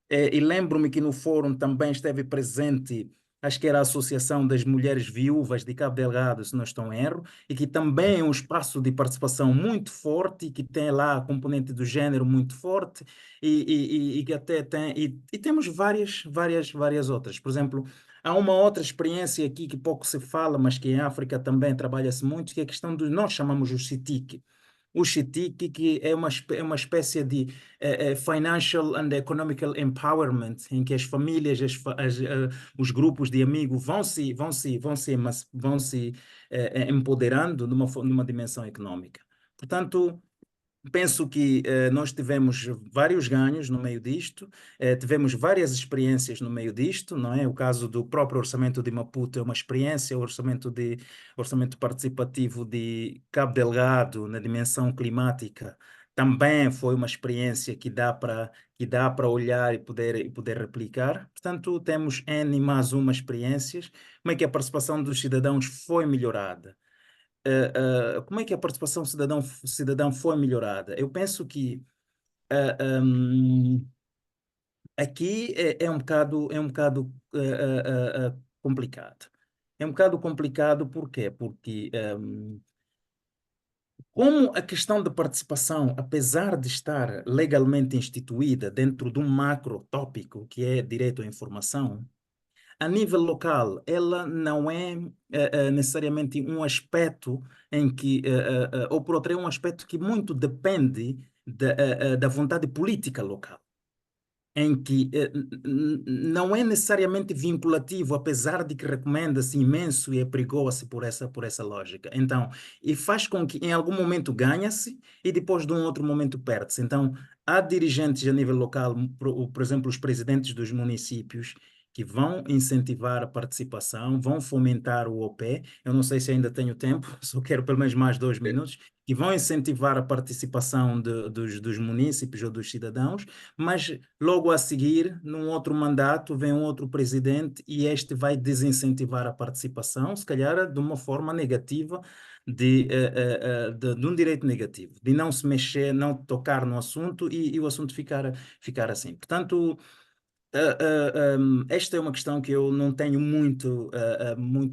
E lembro-me que no fórum também esteve presente, acho que era a Associação das Mulheres Viúvas de Cabo Delgado, se não estou em erro, e que também é um espaço de participação muito forte, que tem lá a componente do género muito forte, e que até tem, e temos várias outras. Por exemplo, Há uma outra experiência aqui que pouco se fala, mas que em África também trabalha-se muito, que é a questão do, nós chamamos o CITIC. O CITIC, que é uma espécie de financial and economical empowerment, em que as famílias, os grupos de amigos vão se empoderando numa dimensão econômica. Portanto, penso que nós tivemos vários ganhos no meio disto, tivemos várias experiências no meio disto, não é? O caso do próprio orçamento de Maputo é uma experiência, o orçamento participativo de Cabo Delgado na dimensão climática também foi uma experiência que dá para olhar e poder replicar. Portanto, temos N mais uma experiências. Como é que a participação dos cidadãos foi melhorada? Como é que a participação cidadã foi melhorada? Eu penso que aqui é um bocado complicado. É um bocado complicado, por quê? Porque como a questão da participação, apesar de estar legalmente instituída dentro de um macro tópico que é direito à informação, a nível local, ela não é necessariamente um aspecto em que, ou por outro, é um aspecto que muito depende da vontade política local, em que não é necessariamente vinculativo, apesar de que recomenda-se imenso e apregou-se por essa lógica. Então, e faz com que em algum momento ganha-se e depois de um outro momento perde-se. Então, há dirigentes a nível local, por exemplo, os presidentes dos municípios, que vão incentivar a participação, vão fomentar o OP. Eu não sei se ainda tenho tempo, só quero pelo menos mais 2 minutos, que vão incentivar a participação dos munícipes ou dos cidadãos, mas logo a seguir, num outro mandato, vem um outro presidente e este vai desincentivar a participação, se calhar de uma forma negativa, de um direito negativo, de não se mexer, não tocar no assunto e o assunto ficar assim. Portanto, esta é uma questão que eu não tenho muito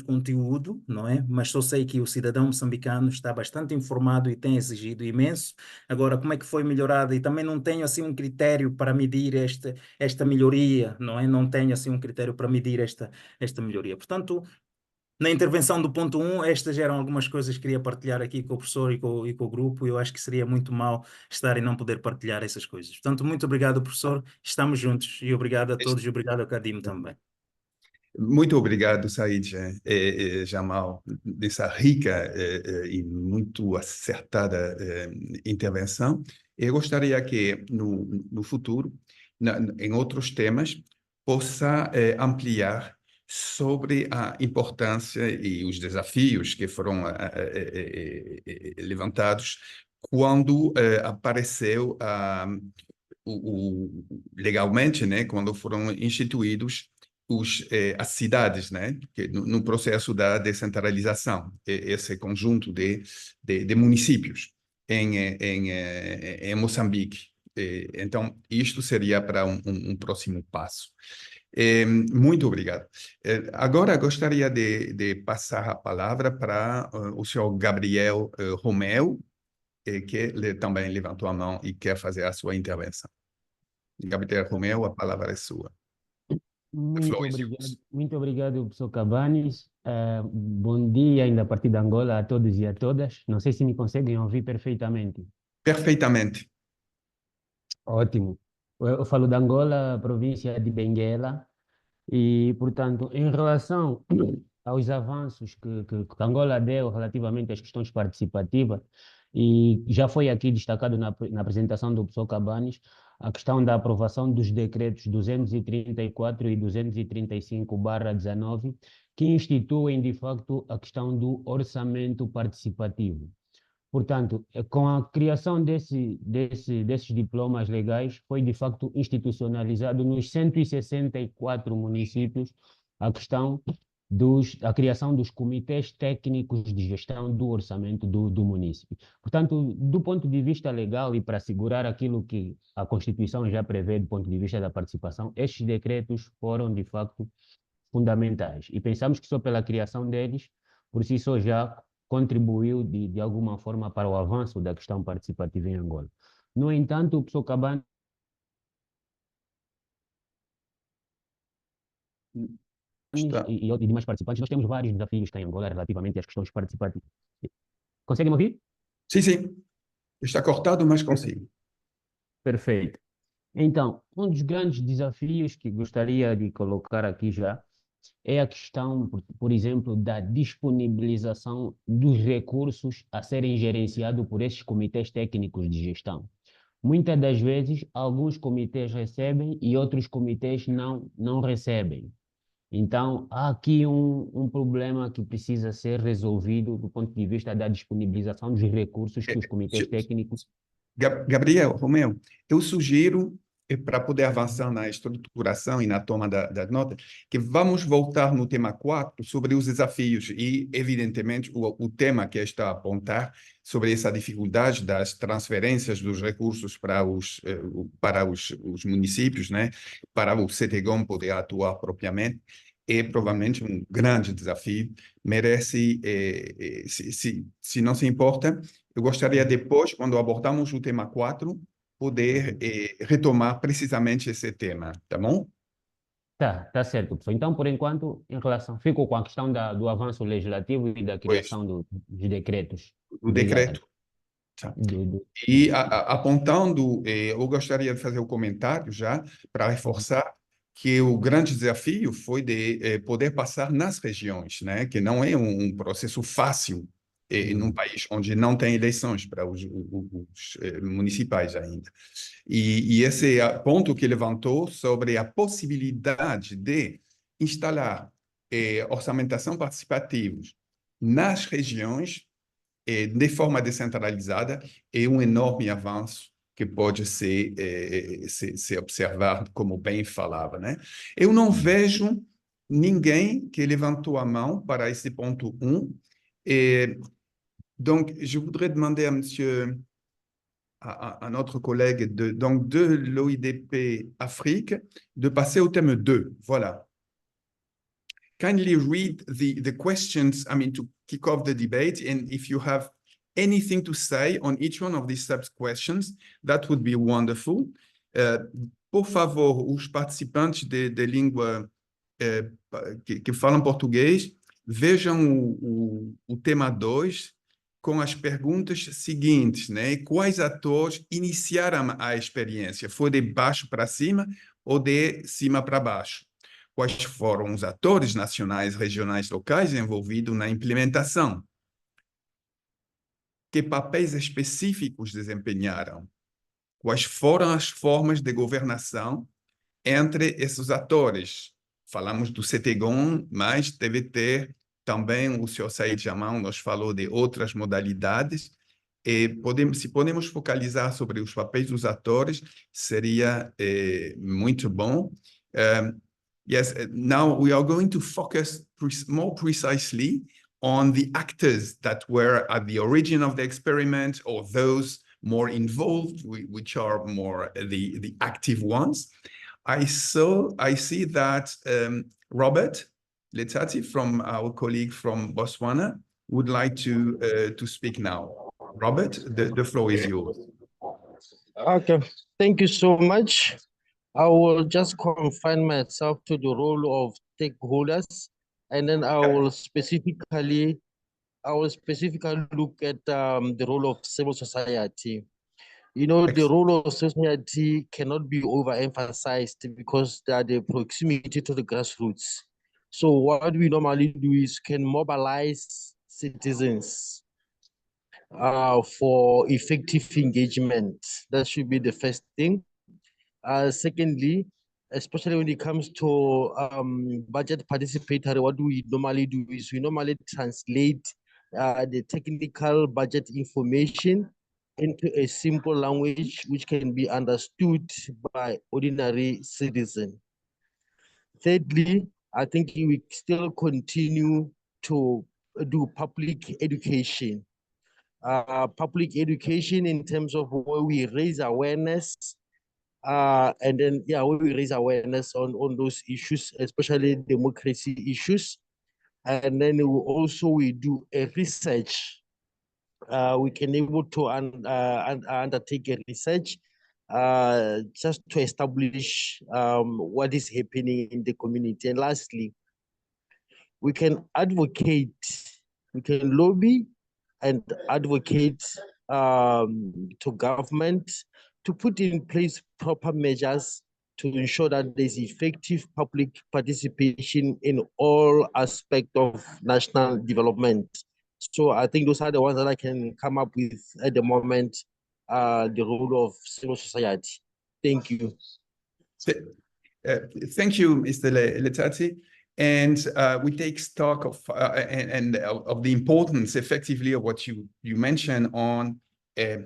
conteúdo, não é? Mas só sei que o cidadão moçambicano está bastante informado e tem exigido imenso. Agora, como é que foi melhorada? E também não tenho assim um critério para medir esta melhoria, não é? Não tenho assim um critério para medir esta melhoria. Portanto, na intervenção do ponto 1, estas eram algumas coisas que queria partilhar aqui com o professor e com o grupo. Eu acho que seria muito mal estar e não poder partilhar essas coisas. Portanto, muito obrigado, professor. Estamos juntos e obrigado a todos e obrigado ao Cadimo também. Muito obrigado, Said Jamal, dessa rica e muito acertada intervenção. Eu gostaria que, no futuro, em outros temas, possa ampliar sobre a importância e os desafios que foram levantados quando apareceu legalmente, né, quando foram instituídos as cidades, né, que no processo da descentralização, esse conjunto de municípios em Moçambique. Então, isto seria para um próximo passo. Muito obrigado. Agora, gostaria de passar a palavra para o senhor Gabriel Romeu, que também levantou a mão e quer fazer a sua intervenção. Gabriel Romeu, a palavra é sua. Muito obrigado, professor Cabanis. Bom dia, ainda a partir de Angola, a todos e a todas. Não sei se me conseguem ouvir perfeitamente. Perfeitamente. Ótimo. Eu falo de Angola, província de Benguela, e, portanto, em relação aos avanços que Angola deu relativamente às questões participativas, e já foi aqui destacado na apresentação do professor Cabanis, a questão da aprovação dos decretos 234 e 235/19, que instituem, de facto, a questão do orçamento participativo. Portanto, com a criação desses diplomas legais, foi de facto institucionalizado nos 164 municípios a questão a criação dos comitês técnicos de gestão do orçamento do município. Portanto, do ponto de vista legal e para assegurar aquilo que a Constituição já prevê do ponto de vista da participação, estes decretos foram de facto fundamentais. E pensamos que só pela criação deles, por si só já contribuiu de alguma forma para o avanço da questão participativa em Angola. No entanto, o professor Cabanis Está. e demais participantes, nós temos vários desafios cá em Angola relativamente às questões participativas. Conseguem me ouvir? Sim, sim. Está cortado, mas consigo. Perfeito. Então, um dos grandes desafios que gostaria de colocar aqui já é a questão, por exemplo, da disponibilização dos recursos a serem gerenciados por esses comitês técnicos de gestão. Muitas das vezes, alguns comitês recebem e outros comitês não recebem. Então, há aqui um problema que precisa ser resolvido do ponto de vista da disponibilização dos recursos que os comitês técnicos. Gabriel, Romeu, eu sugiro, para poder avançar na estruturação e na toma da nota, que vamos voltar no tema 4 sobre os desafios e, evidentemente, o tema que está a apontar sobre essa dificuldade das transferências dos recursos para os municípios, né? Para o CETEGOM poder atuar propriamente, é provavelmente um grande desafio, merece, se não se importa, eu gostaria depois, quando abordarmos o tema 4, poder retomar precisamente esse tema, tá bom? Tá certo, professor. Então, por enquanto, fico com a questão do avanço legislativo e da Pois, criação dos decretos. o decreto. Tá. E apontando, eu gostaria de fazer um comentário já para reforçar que o grande desafio foi de poder passar nas regiões, né? Que não é um processo fácil num país onde não tem eleições para os municipais ainda. E esse ponto que levantou sobre a possibilidade de instalar orçamentação participativos nas regiões de forma descentralizada é um enorme avanço que pode ser observado, como bem falava, né? Eu não vejo ninguém que levantou a mão para esse ponto 1. Donc, je voudrais demander à notre collègue de l'OIDP Afrique de passer au thème 2. Voilà. Kindly read the questions, I mean, to kick off the debate, and if you have anything to say on each one of these sub-questions, that would be wonderful. Por favor, os participantes de língua que falam português, vejam o tema 2 com as perguntas seguintes, né? Quais atores iniciaram a experiência? Foi de baixo para cima ou de cima para baixo? Quais foram os atores nacionais, regionais, locais envolvidos na implementação? Que papéis específicos desempenharam? Quais foram as formas de governação entre esses atores? Falamos do CETEGOM, mas deve ter também o senhor Said Jamal nos falou de outras modalidades. E se podemos focalizar sobre os papéis dos atores, seria muito bom. Yes, now we are going to focus more precisely on the actors that were at the origin of the experiment or those more involved, which are more the active ones. I see that Robert Letati, from our colleague from Botswana, would like to speak now. Robert, the floor is yours. Okay, thank you so much. I will just confine myself to the role of stakeholders, and then I will specifically look at the role of civil society. You know, the role of society cannot be overemphasized because they are the proximity to the grassroots. So what we normally do is can mobilize citizens for effective engagement. That should be the first thing. Secondly, especially when it comes to budget participatory, what we normally do is we normally translate the technical budget information into a simple language which can be understood by ordinary citizen. Thirdly, I think we still continue to do public education. Public education in terms of where we raise awareness and then, we raise awareness on those issues, especially democracy issues. And then we do a research. We can able to undertake a research just to establish what is happening in the community. And lastly, we can advocate, we can lobby and advocate to government to put in place proper measures to ensure that there's effective public participation in all aspects of national development. So I think those are the ones that I can come up with at the moment, the role of civil society. Thank you. Thank you, Mr. Letati. And we take stock of of the importance, effectively, of what you mentioned on, I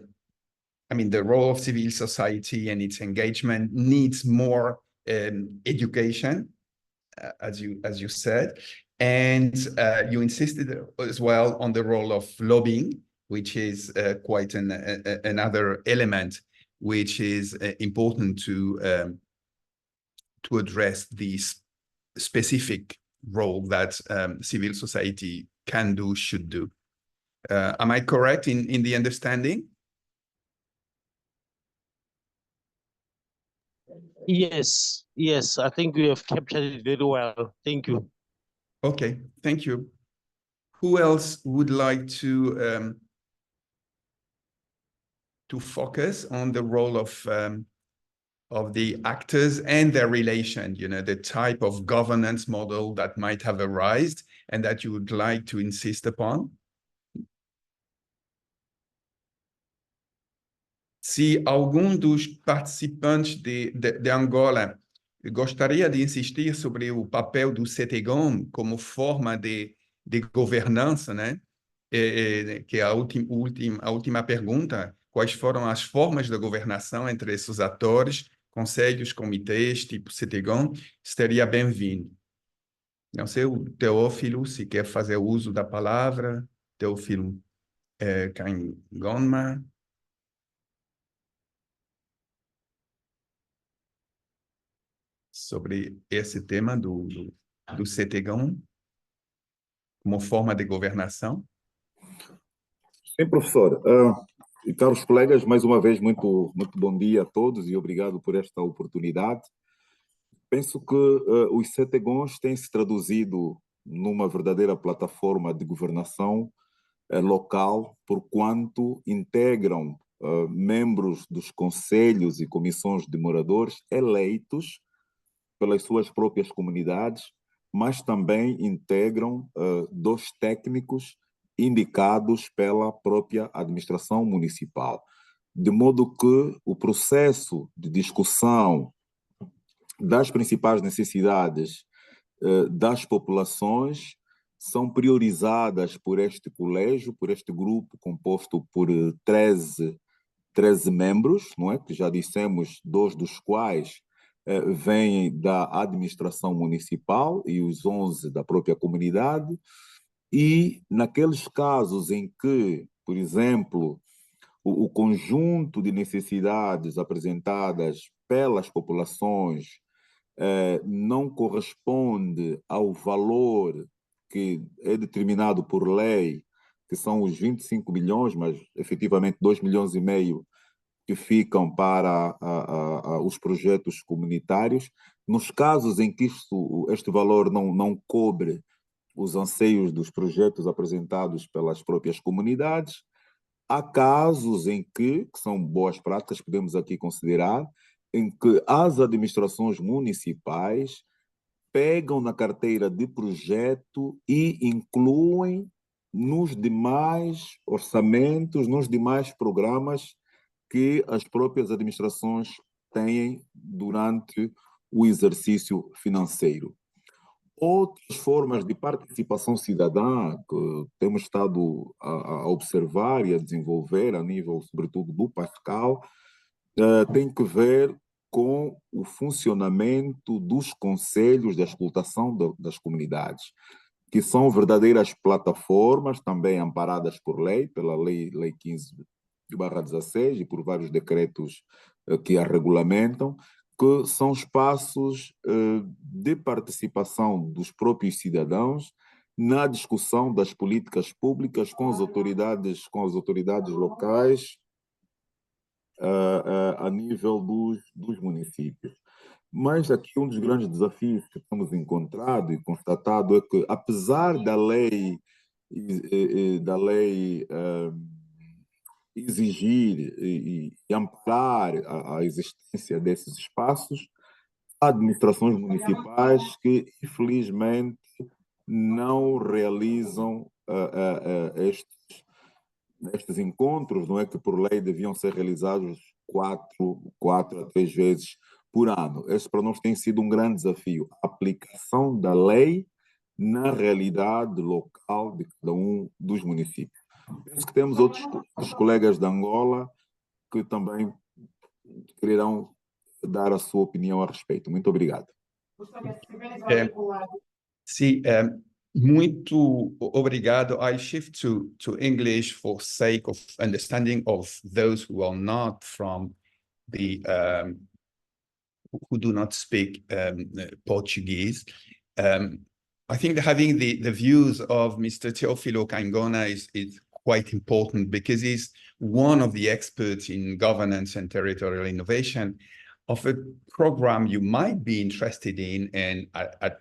mean, the role of civil society and its engagement needs more education, as you said. And you insisted as well on the role of lobbying, which is quite another element which is important to address this specific role that civil society can do, should do. Am I correct in the understanding? Yes, yes, I think we have captured it very well. Thank you. Okay, thank you. Who else would like to focus on the role of the actors and their relation, you know, the type of governance model that might have arisen and that you would like to insist upon? Se algum dos participantes de Angola gostaria de insistir sobre o papel do CETEGOM como forma de governança, né? Que é a última pergunta, quais foram as formas de governação entre esses atores, conselhos, comitês, tipo CETEGOM, estaria bem-vindo. Não sei, o Teófilo, se quer fazer uso da palavra, Teófilo Kangonma. Sobre esse tema do CETEGOM como forma de governação? Sim, professor. E caros colegas, mais uma vez, muito bom dia a todos e obrigado por esta oportunidade. Penso que os CETEGOMs têm se traduzido numa verdadeira plataforma de governação local, porquanto integram membros dos conselhos e comissões de moradores eleitos pelas suas próprias comunidades, mas também integram dos técnicos indicados pela própria administração municipal. De modo que o processo de discussão das principais necessidades das populações são priorizadas por este colégio, por este grupo composto por 13 membros, não é? Que já dissemos, 2 dos quais vêm da administração municipal e os 11 da própria comunidade. E naqueles casos em que, por exemplo, o conjunto de necessidades apresentadas pelas populações não corresponde ao valor que é determinado por lei, que são os 25 milhões, mas efetivamente 2,5 milhões que ficam para os projetos comunitários. Nos casos em que este valor não cobre os anseios dos projetos apresentados pelas próprias comunidades, há casos em que são boas práticas, podemos aqui considerar, em que as administrações municipais pegam na carteira de projeto e incluem nos demais orçamentos, nos demais programas que as próprias administrações têm durante o exercício financeiro. Outras formas de participação cidadã que temos estado a observar e a desenvolver a nível, sobretudo, do Pascal, tem que ver com o funcionamento dos conselhos de auscultação das comunidades, que são verdadeiras plataformas, também amparadas por lei, pela Lei 15/16 e por vários decretos que a regulamentam, que são espaços de participação dos próprios cidadãos na discussão das políticas públicas com as autoridades locais a nível dos municípios. Mas aqui um dos grandes desafios que temos encontrado e constatado é que, apesar da lei exigir e amparar a existência desses espaços, há administrações municipais que, infelizmente, não realizam estes encontros, não é que por lei deviam ser realizados 4 a 3 vezes por ano. Este para nós tem sido um grande desafio, a aplicação da lei na realidade local de cada um dos municípios. Penso que temos outros colegas de Angola que também quererão dar a sua opinião a respeito. Muito obrigado. Sim, muito obrigado. I shift to English for sake of understanding of those who are not from the who do not speak Portuguese. I think that having the views of Mr. Teofilo Cangona is quite important because he's one of the experts in governance and territorial innovation of a program you might be interested in, and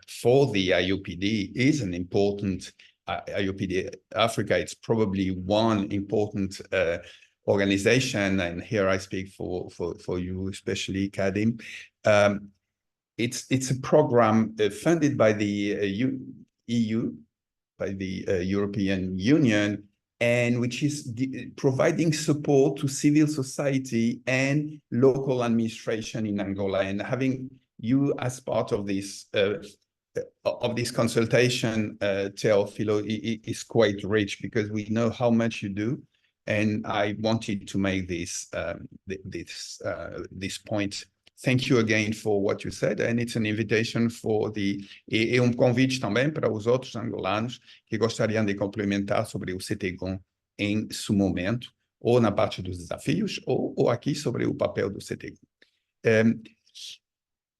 for the IUPD is an important IUPD Africa. It's probably one important organization, and here I speak for you, especially Kadim. It's a program funded by the EU, by the European Union, and which is providing support to civil society and local administration in Angola. And having you as part of this consultation, Teofilo, is quite rich because we know how much you do. And I wanted to make this point. Thank you again for what you said, and it's an invitation for the... E convite também para os outros angolanos que gostariam de complementar sobre o CETEGOM em seu momento, ou na parte dos desafios, ou aqui sobre o papel do CETEGOM.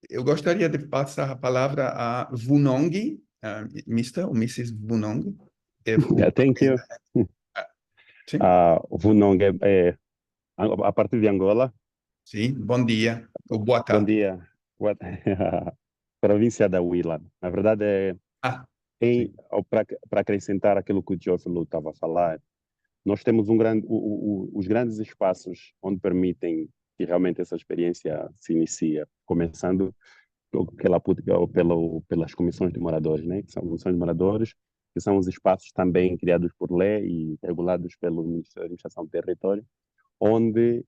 Eu gostaria de passar a palavra a Vunongi, Mr. ou Mrs. Vunongi. Thank you. Vunongi, a partir de Angola. Sim, bom dia, ou boa tarde. Bom dia. Província da Huila. Na verdade, para acrescentar aquilo que o Teófilo estava a falar, nós temos os grandes espaços onde permitem que realmente essa experiência se inicie, começando pelas comissões de moradores, né? Que são comissões de moradores, que são os espaços também criados por lei e regulados pelo Ministério da Administração do Território, onde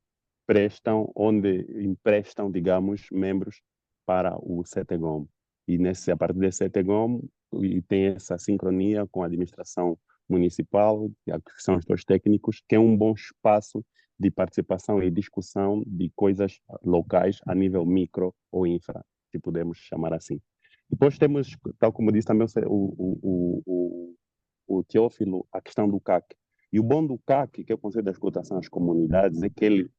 emprestam, digamos, membros para o CETEGOM. E a partir desse CETEGOM, tem essa sincronia com a administração municipal, que são os dois técnicos, que é um bom espaço de participação e discussão de coisas locais a nível micro ou infra, se podemos chamar assim. Depois temos, tal como disse também o Teófilo, a questão do CAC. E o bom do CAC, que é o Conselho da Explotação às Comunidades, é que ele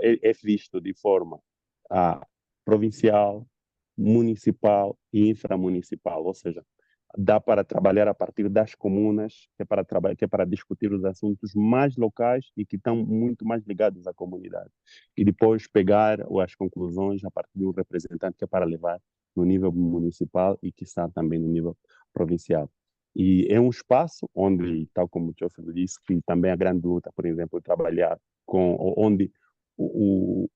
é visto de forma provincial, municipal e inframunicipal, ou seja, dá para trabalhar a partir das comunas, que é para discutir os assuntos mais locais e que estão muito mais ligados à comunidade. E depois pegar as conclusões a partir de um representante que é para levar no nível municipal e que está também no nível provincial. E é um espaço onde, tal como o Teófilo disse, que também a grande luta, por exemplo, trabalhar onde o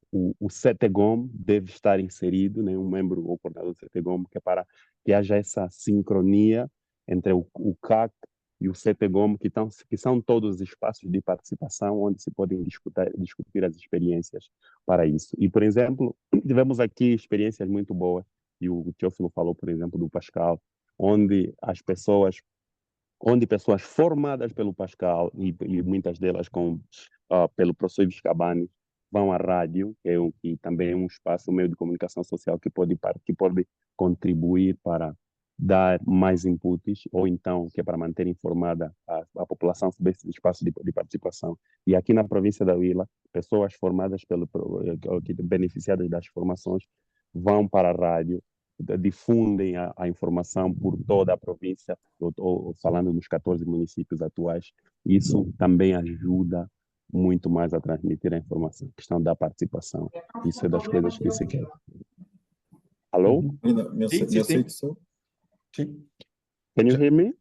CETEGOM deve estar inserido, né, um membro ou coordenador do CETEGOM, que é para que haja essa sincronia entre o CAC e o CETEGOM, que são todos os espaços de participação onde se podem discutir as experiências para isso. E, por exemplo, tivemos aqui experiências muito boas, e o Teófilo falou, por exemplo, do Pascal, onde pessoas formadas pelo Pascal e muitas delas pelo professor Viscabani vão à rádio, que também é um espaço, um meio de comunicação social que pode contribuir para dar mais inputs, ou então que é para manter informada a população sobre esse espaço de participação. E aqui na província da Huila, pessoas formadas beneficiadas das formações vão para a rádio, difundem a informação por toda a província, ou falando nos 14 municípios atuais. Isso também ajuda muito mais a transmitir a informação, a questão da participação. Isso é das coisas que se quer. Hello? Sim, sim, Sim. sim. Can you Já- hear me?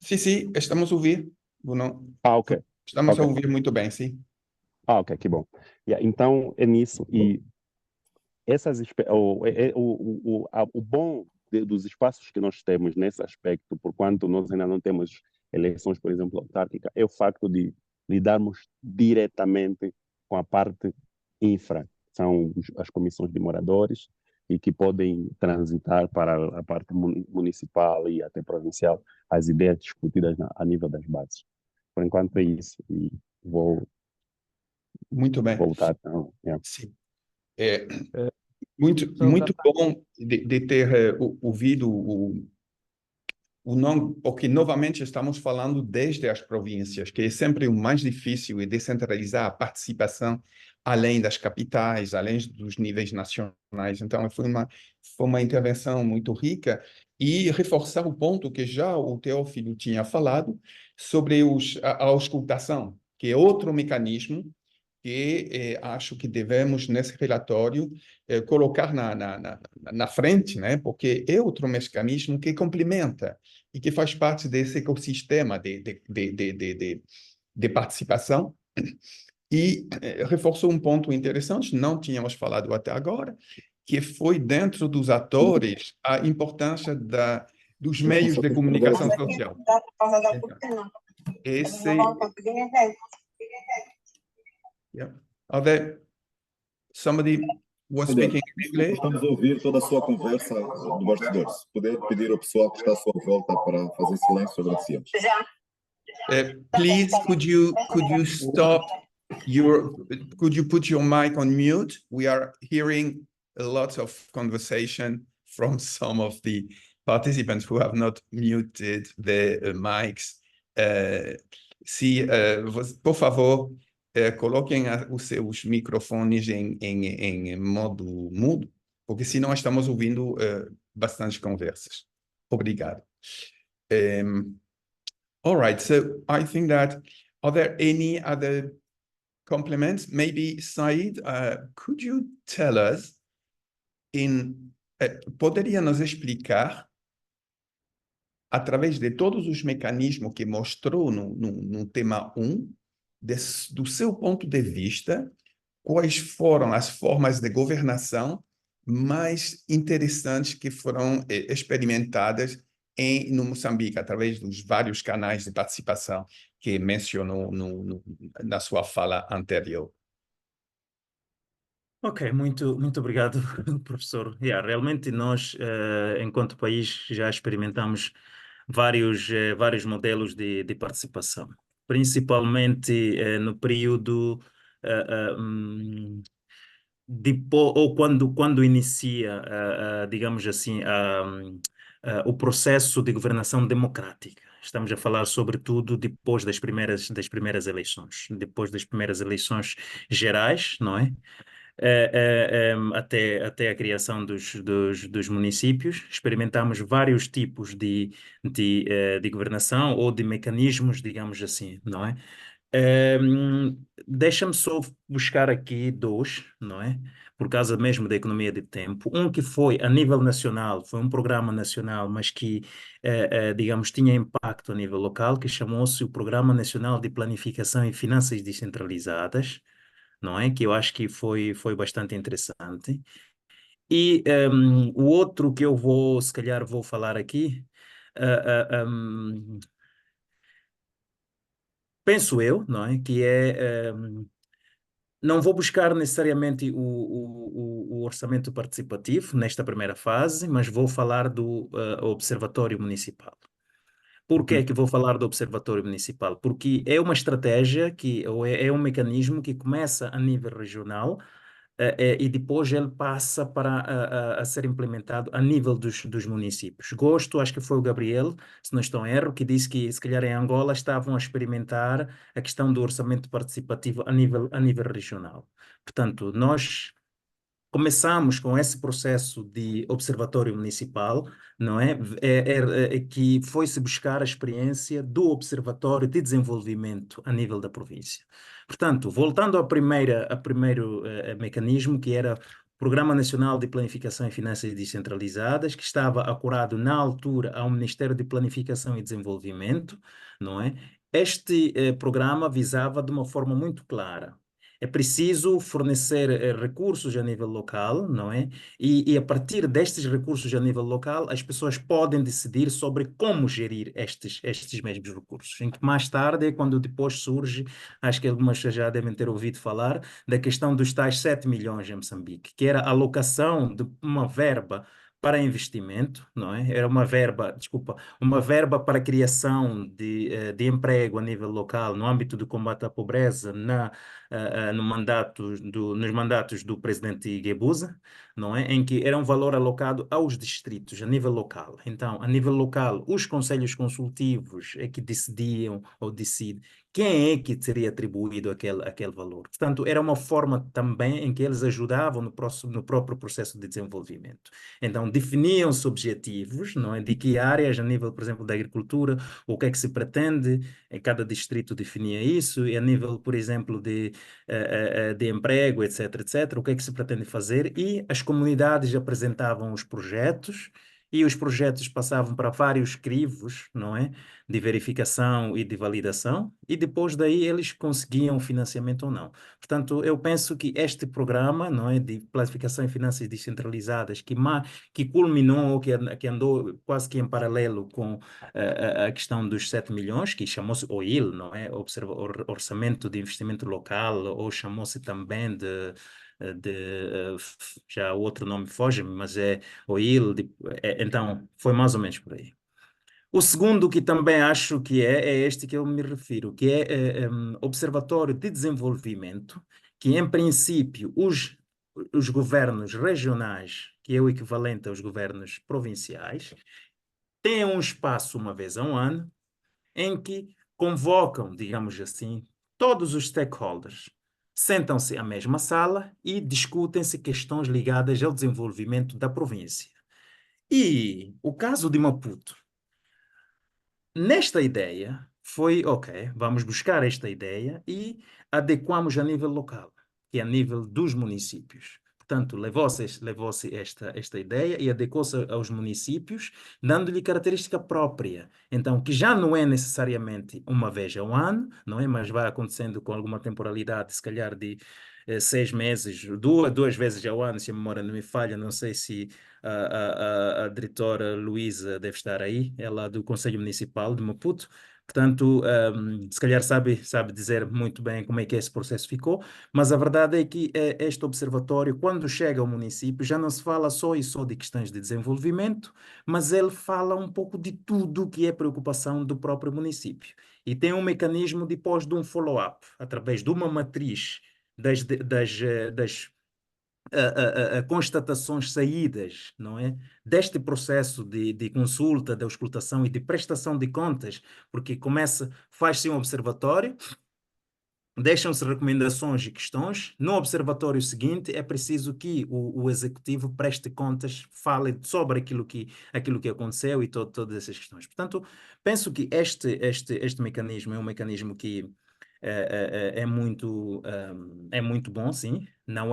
Sim, estamos a ouvir. Bruno. Ok. Estamos a Ok. ouvir muito bem, sim. Ok, que bom. Yeah, então, é nisso. E o bom dos espaços que nós temos nesse aspecto, por quanto nós ainda não temos eleições, por exemplo, autárquicas, é o facto de lidarmos diretamente com a parte infra, são as comissões de moradores, e que podem transitar para a parte municipal e até provincial, as ideias discutidas a nível das bases. Por enquanto é isso, e vou Muito bem. voltar. Então, yeah. Sim. É, Eh, muito só bom de ter ouvido o nome, porque novamente estamos falando desde as províncias, que é sempre o mais difícil e descentralizar a participação além das capitais, além dos níveis nacionais. Então, foi uma intervenção muito rica e reforçar o ponto que já o Teófilo tinha falado sobre a auscultação, que é outro mecanismo que acho que devemos, nesse relatório, colocar na frente, né? Porque é outro mecanismo que complementa e que faz parte desse ecossistema de participação. E reforçou um ponto interessante, não tínhamos falado até agora, que foi dentro dos atores a importância dos meios de comunicação social. Então, esse... Yeah. Are there somebody was speaking in English? Estamos a ouvir toda a sua conversa no bastidor. Se puder pedir ao pessoal que está à sua volta para fazer silêncio, agradecemos. Please, could you stop could you put your mic on mute? We are hearing a lot of conversation from some of the participants who have not muted their mics. Por favor, coloquem os seus microfones em modo mudo, porque senão estamos ouvindo bastante conversas. Obrigado. All right, so I think that, are there any other compliments? Maybe Said, could you tell us poderia nos explicar, através de todos os mecanismos que mostrou no tema 1, do seu ponto de vista, quais foram as formas de governação mais interessantes que foram experimentadas no Moçambique, através dos vários canais de participação que mencionou na sua fala anterior. Ok, muito obrigado, professor. Realmente nós, enquanto país, já experimentamos vários modelos de participação, principalmente no período ou quando inicia, digamos assim, o processo de governação democrática. Estamos a falar, sobretudo, depois das primeiras eleições, depois das primeiras eleições gerais, não é? Até a criação dos municípios, experimentamos vários tipos de governação ou de mecanismos, digamos assim, não é? Deixa-me só buscar aqui dois, não é? Por causa mesmo da economia de tempo. Um que foi a nível nacional, foi um programa nacional, mas que, digamos, tinha impacto a nível local, que chamou-se o Programa Nacional de Planificação e Finanças Descentralizadas, não é? Que eu acho que foi bastante interessante. E o outro que se calhar vou falar aqui, penso eu, não é? Que não vou buscar necessariamente o orçamento participativo nesta primeira fase, mas vou falar do Observatório Municipal. Por que é que vou falar do Observatório Municipal? Porque é uma estratégia ou é um mecanismo que começa a nível regional, e depois ele passa a ser implementado a nível dos municípios. Acho que foi o Gabriel, se não estou em erro, que disse que se calhar em Angola estavam a experimentar a questão do orçamento participativo a nível regional. Portanto, nós começamos com esse processo de observatório municipal, não é? Que foi-se buscar a experiência do observatório de desenvolvimento a nível da província. Portanto, voltando ao primeiro mecanismo, que era Programa Nacional de Planificação e Finanças Descentralizadas, que estava acurado na altura ao Ministério de Planificação e Desenvolvimento, não é? Este programa visava de uma forma muito clara. É preciso fornecer recursos a nível local, não é? E a partir destes recursos a nível local, as pessoas podem decidir sobre como gerir estes mesmos recursos. Em que mais tarde é quando depois surge, acho que algumas já devem ter ouvido falar, da questão dos tais 7 milhões em Moçambique, que era a alocação de uma verba para investimento, não é? Era uma verba, desculpa, uma verba para a criação de emprego a nível local no âmbito do combate à pobreza nos mandatos do presidente Guebuza, não é? Em que era um valor alocado aos distritos, a nível local. Então, a nível local, os conselhos consultivos é que decidiam ou decidem quem é que teria atribuído aquele valor. Portanto, era uma forma também em que eles ajudavam no próprio processo de desenvolvimento. Então, definiam-se objetivos, não é? De que áreas, a nível, por exemplo, da agricultura, o que é que se pretende, em cada distrito definia isso, e a nível, por exemplo, de emprego, etc., etc., o que é que se pretende fazer, e as comunidades apresentavam os projetos, e os projetos passavam para vários crivos, não é? De verificação e de validação, e depois daí eles conseguiam financiamento ou não. Portanto, eu penso que este programa, não é, de planificação e finanças descentralizadas, que culminou, que andou quase que em paralelo com a questão dos 7 milhões, que chamou-se OIL, não é? Orçamento de Investimento Local, ou chamou-se também já o outro nome foge-me, mas é OIL, então foi mais ou menos por aí. O segundo que também acho que é este que eu me refiro, que é Observatório de Desenvolvimento, que em princípio os governos regionais, que é o equivalente aos governos provinciais, têm um espaço uma vez a um ano em que convocam, digamos assim, todos os stakeholders, sentam-se à mesma sala e discutem-se questões ligadas ao desenvolvimento da província. E o caso de Maputo, nesta ideia, foi, ok, vamos buscar esta ideia e adequamos a nível local, que é a nível dos municípios. Portanto, levou-se esta ideia e adequou-se aos municípios, dando-lhe característica própria. Então, que já não é necessariamente uma vez ao ano, não é? Mas vai acontecendo com alguma temporalidade, se calhar de 6 meses, duas vezes ao ano, se a memória não me falha. Não sei se a diretora Luísa deve estar aí, ela é do Conselho Municipal de Maputo. Portanto, se calhar sabe dizer muito bem como é que esse processo ficou, mas a verdade é que este observatório, quando chega ao município, já não se fala só e só de questões de desenvolvimento, mas ele fala um pouco de tudo que é preocupação do próprio município. E tem um mecanismo depois de um follow-up, através de uma matriz das constatações saídas, não é? Deste processo de consulta, de auscultação e de prestação de contas, porque faz-se um observatório, deixam-se recomendações e questões. No observatório seguinte, é preciso que o executivo preste contas, fale sobre aquilo que aconteceu e todas essas questões. Portanto, penso que este mecanismo é um mecanismo que é muito bom, sim. Não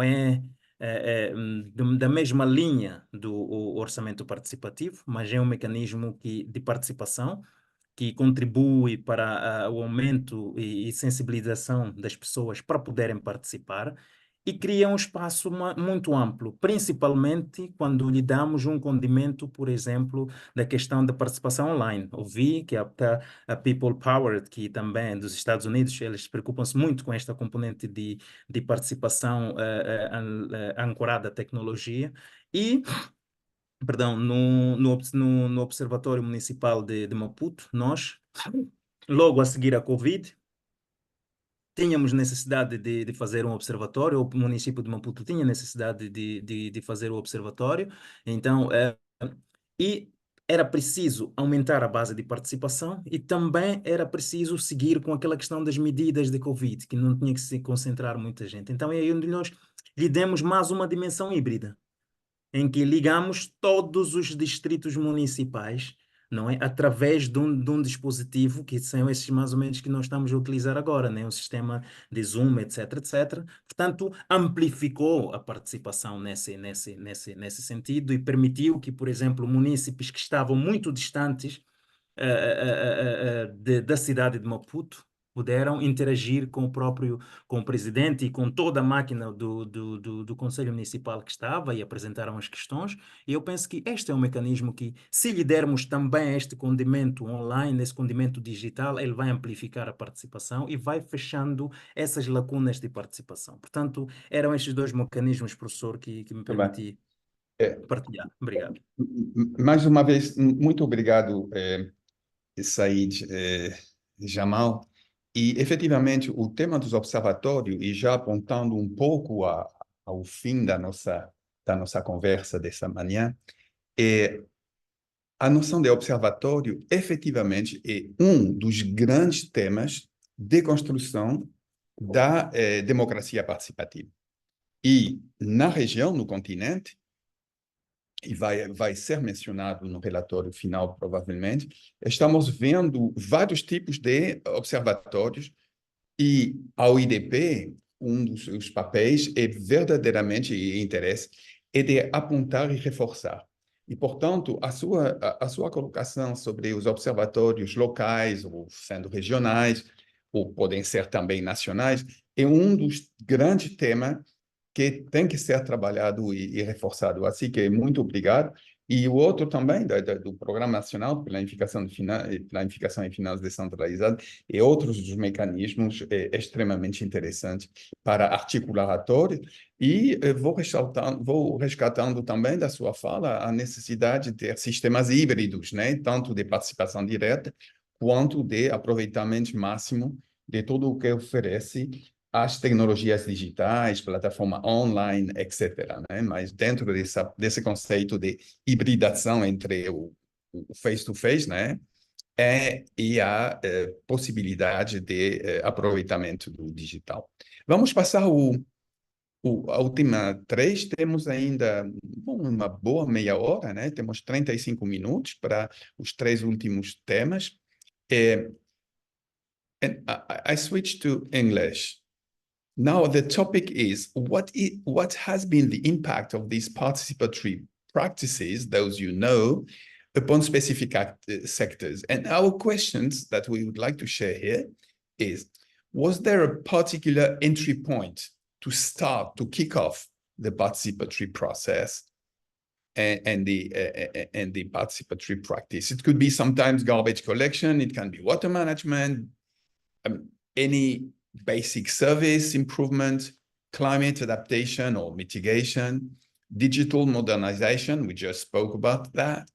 da mesma linha do orçamento participativo, mas é um mecanismo de participação que contribui para o aumento e sensibilização das pessoas para poderem participar e cria um espaço muito amplo, principalmente quando lhe damos um condimento, por exemplo, da questão da participação online. Ouvi que a People Power, que também é dos Estados Unidos, eles preocupam-se muito com esta componente de participação ancorada à tecnologia e perdão, no Observatório Municipal de Maputo, nós, logo a seguir a Covid, tínhamos necessidade de fazer um observatório, o município de Maputo tinha necessidade de fazer o observatório, então, e era preciso aumentar a base de participação e também era preciso seguir com aquela questão das medidas de Covid, que não tinha que se concentrar muita gente. Então, é aí onde nós lhe demos mais uma dimensão híbrida, em que ligamos todos os distritos municipais não é? Através de um dispositivo que são esses mais ou menos que nós estamos a utilizar agora, né? O sistema de Zoom, etc, etc. Portanto, amplificou a participação nesse sentido e permitiu que, por exemplo, munícipes que estavam muito distantes da cidade de Maputo puderam interagir com o presidente e com toda a máquina do Conselho Municipal que estava e apresentaram as questões. E eu penso que este é um mecanismo que, se lhe dermos também este condimento online, esse condimento digital, ele vai amplificar a participação e vai fechando essas lacunas de participação. Portanto, eram estes dois mecanismos, professor, que me Tá bem. permiti É, partilhar. Obrigado. mais uma vez, muito obrigado, Said Jamal. E, efetivamente, o tema dos observatórios, e já apontando um pouco ao fim da nossa conversa dessa manhã, a noção de observatório, efetivamente, é um dos grandes temas de construção da democracia participativa. E, na região, no continente, e vai ser mencionado no relatório final, provavelmente, estamos vendo vários tipos de observatórios e ao IDP, um dos seus papéis é verdadeiramente e interesse é de apontar e reforçar. E, portanto, a sua colocação sobre os observatórios locais, ou sendo regionais, ou podem ser também nacionais, é um dos grandes temas que tem que ser trabalhado e reforçado. Assim que muito obrigado. E o outro também, do Programa Nacional de Planificação e Finanças Descentralizadas, e outros dos mecanismos extremamente interessantes para articular atores. E vou resgatando também da sua fala a necessidade de ter sistemas híbridos, né? Tanto de participação direta, quanto de aproveitamento máximo de tudo o que oferece as tecnologias digitais, plataforma online, etc. Né? Mas dentro desse conceito de hibridação entre o face-to-face, né? E a possibilidade de aproveitamento do digital. Vamos passar a última 3, temos ainda uma boa meia hora, né? Temos 35 minutos para os 3 últimos temas. And I switch to English. Now, the topic is what has been the impact of these participatory practices, those you know, upon specific sectors? And our questions that we would like to share here is, was there a particular entry point to kick off the participatory process and the participatory practice? It could be sometimes garbage collection, it can be water management, any basic service improvement, climate adaptation or mitigation, digital modernization, we just spoke about that.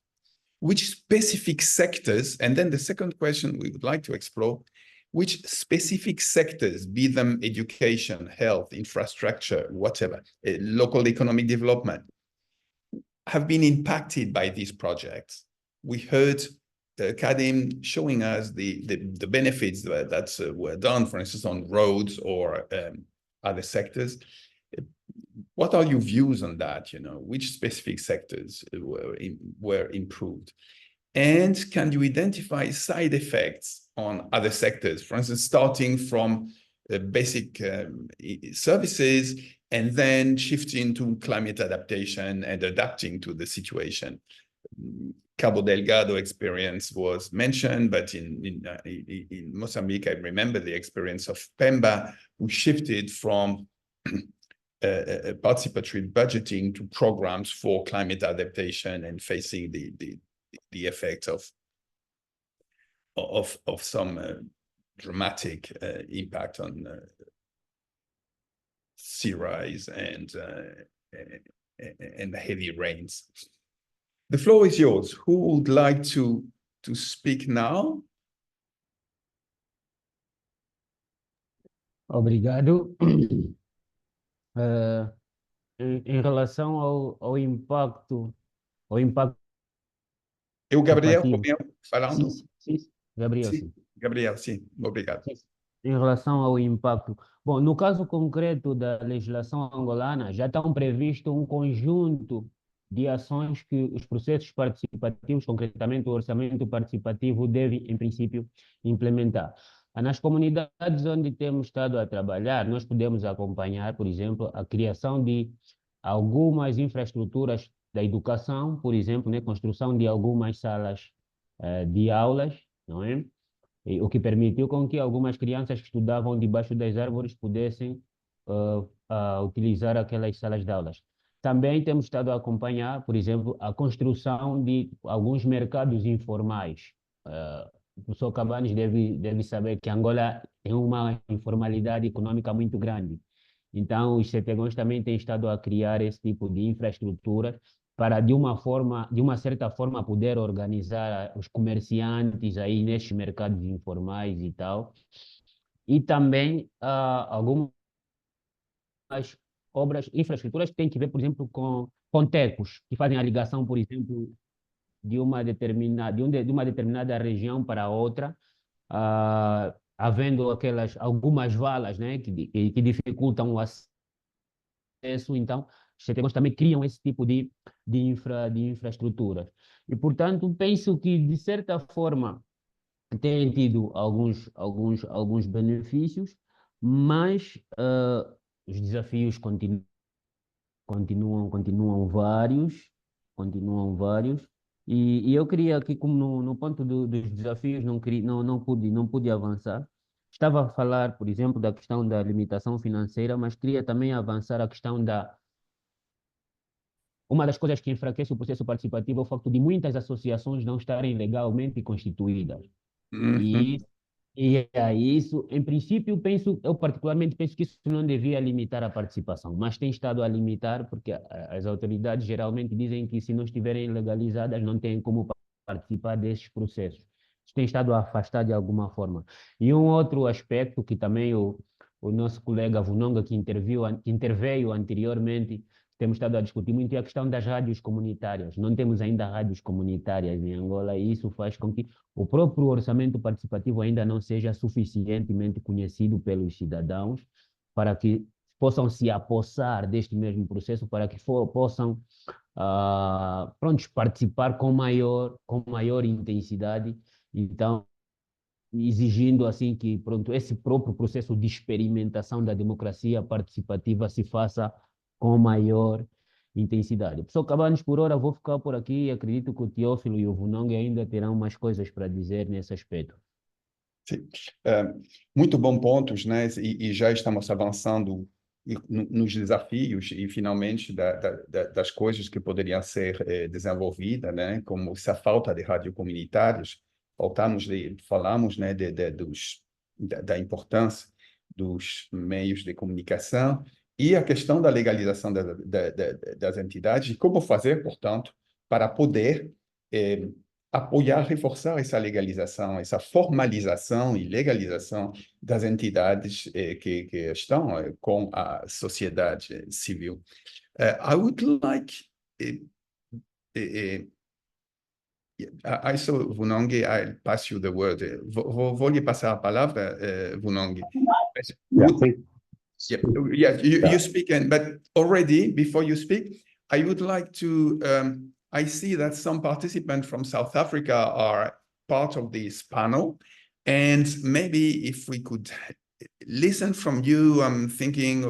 Which specific sectors, and then the second question we would like to explore, which specific sectors, be them education, health, infrastructure, whatever, local economic development, have been impacted by these projects? We heard Kadim showing us the benefits that were done, for instance, on roads or other sectors. What are your views on that? You know, which specific sectors were improved? And can you identify side effects on other sectors? For instance, starting from basic services and then shifting to climate adaptation and adapting to the situation. Cabo Delgado experience was mentioned, but in Mozambique, I remember the experience of Pemba, who shifted from participatory budgeting to programs for climate adaptation and facing the effects of some dramatic impact on sea rise and heavy rains. The floor is yours. Who would like to speak now? Obrigado. Em relação ao impacto Eu, Gabriel, participativo. falando? Sim, Gabriel, Sim. sim. Gabriel, sim. Obrigado. Em relação ao impacto. Bom, no caso concreto da legislação angolana, já estão previsto um conjunto de ações que os processos participativos, concretamente o orçamento participativo, devem, em princípio, implementar. Nas comunidades onde temos estado a trabalhar, nós podemos acompanhar, por exemplo, a criação de algumas infraestruturas da educação, por exemplo, né, construção de algumas salas de aulas, não é? O que permitiu com que algumas crianças que estudavam debaixo das árvores pudessem utilizar aquelas salas de aulas. Também temos estado a acompanhar, por exemplo, a construção de alguns mercados informais. O professor Cabanes deve saber que Angola tem uma informalidade econômica muito grande. Então, os CETEGONs também têm estado a criar esse tipo de infraestrutura para, de uma certa forma, poder organizar os comerciantes aí nestes mercados informais e tal. E também algumas obras, infraestruturas que têm que ver, por exemplo, com tecos, que fazem a ligação, por exemplo, de uma determinada região para outra, havendo algumas valas, né, que dificultam o acesso. Então, os CETEGONs também criam esse tipo de infraestruturas. E, portanto, penso que, de certa forma, têm tido alguns benefícios, mas os desafios continuam vários, e eu queria aqui, como no ponto dos desafios, não pude avançar. Estava a falar, por exemplo, da questão da limitação financeira, mas queria também avançar a questão uma das coisas que enfraquece o processo participativo é o facto de muitas associações não estarem legalmente constituídas. E isso, em princípio, eu particularmente penso que isso não devia limitar a participação, mas tem estado a limitar porque as autoridades geralmente dizem que, se não estiverem legalizadas, não têm como participar desses processos. Isso tem estado a afastar de alguma forma. E um outro aspecto que também o nosso colega Vunonga, que interveio anteriormente, temos estado a discutir muito, é a questão das rádios comunitárias. Não temos ainda rádios comunitárias em Angola, e isso faz com que o próprio orçamento participativo ainda não seja suficientemente conhecido pelos cidadãos para que possam se apossar deste mesmo processo, para que possam participar com maior intensidade. Então, exigindo assim que esse próprio processo de experimentação da democracia participativa se faça com maior intensidade. Professor Cabanes, por hora vou ficar por aqui. Acredito que o Teófilo e o Vunong ainda terão mais coisas para dizer nesse aspecto. Sim. Muito bom pontos, né? E já estamos avançando nos desafios e, finalmente, das coisas que poderiam ser desenvolvidas, né? Como essa falta de rádios comunitárias. Falamos, né, da importância dos meios de comunicação e a questão da legalização das entidades e como fazer, portanto, para poder apoiar, reforçar essa legalização, essa formalização e legalização das entidades que estão com a sociedade civil. I would like... I saw Vunongi, I'll pass you the word. Vou lhe passar a palavra, Vunongi. You speak, but already, before you speak, I would like to, I see that some participants from South Africa are part of this panel, and maybe if we could listen from you, I'm thinking,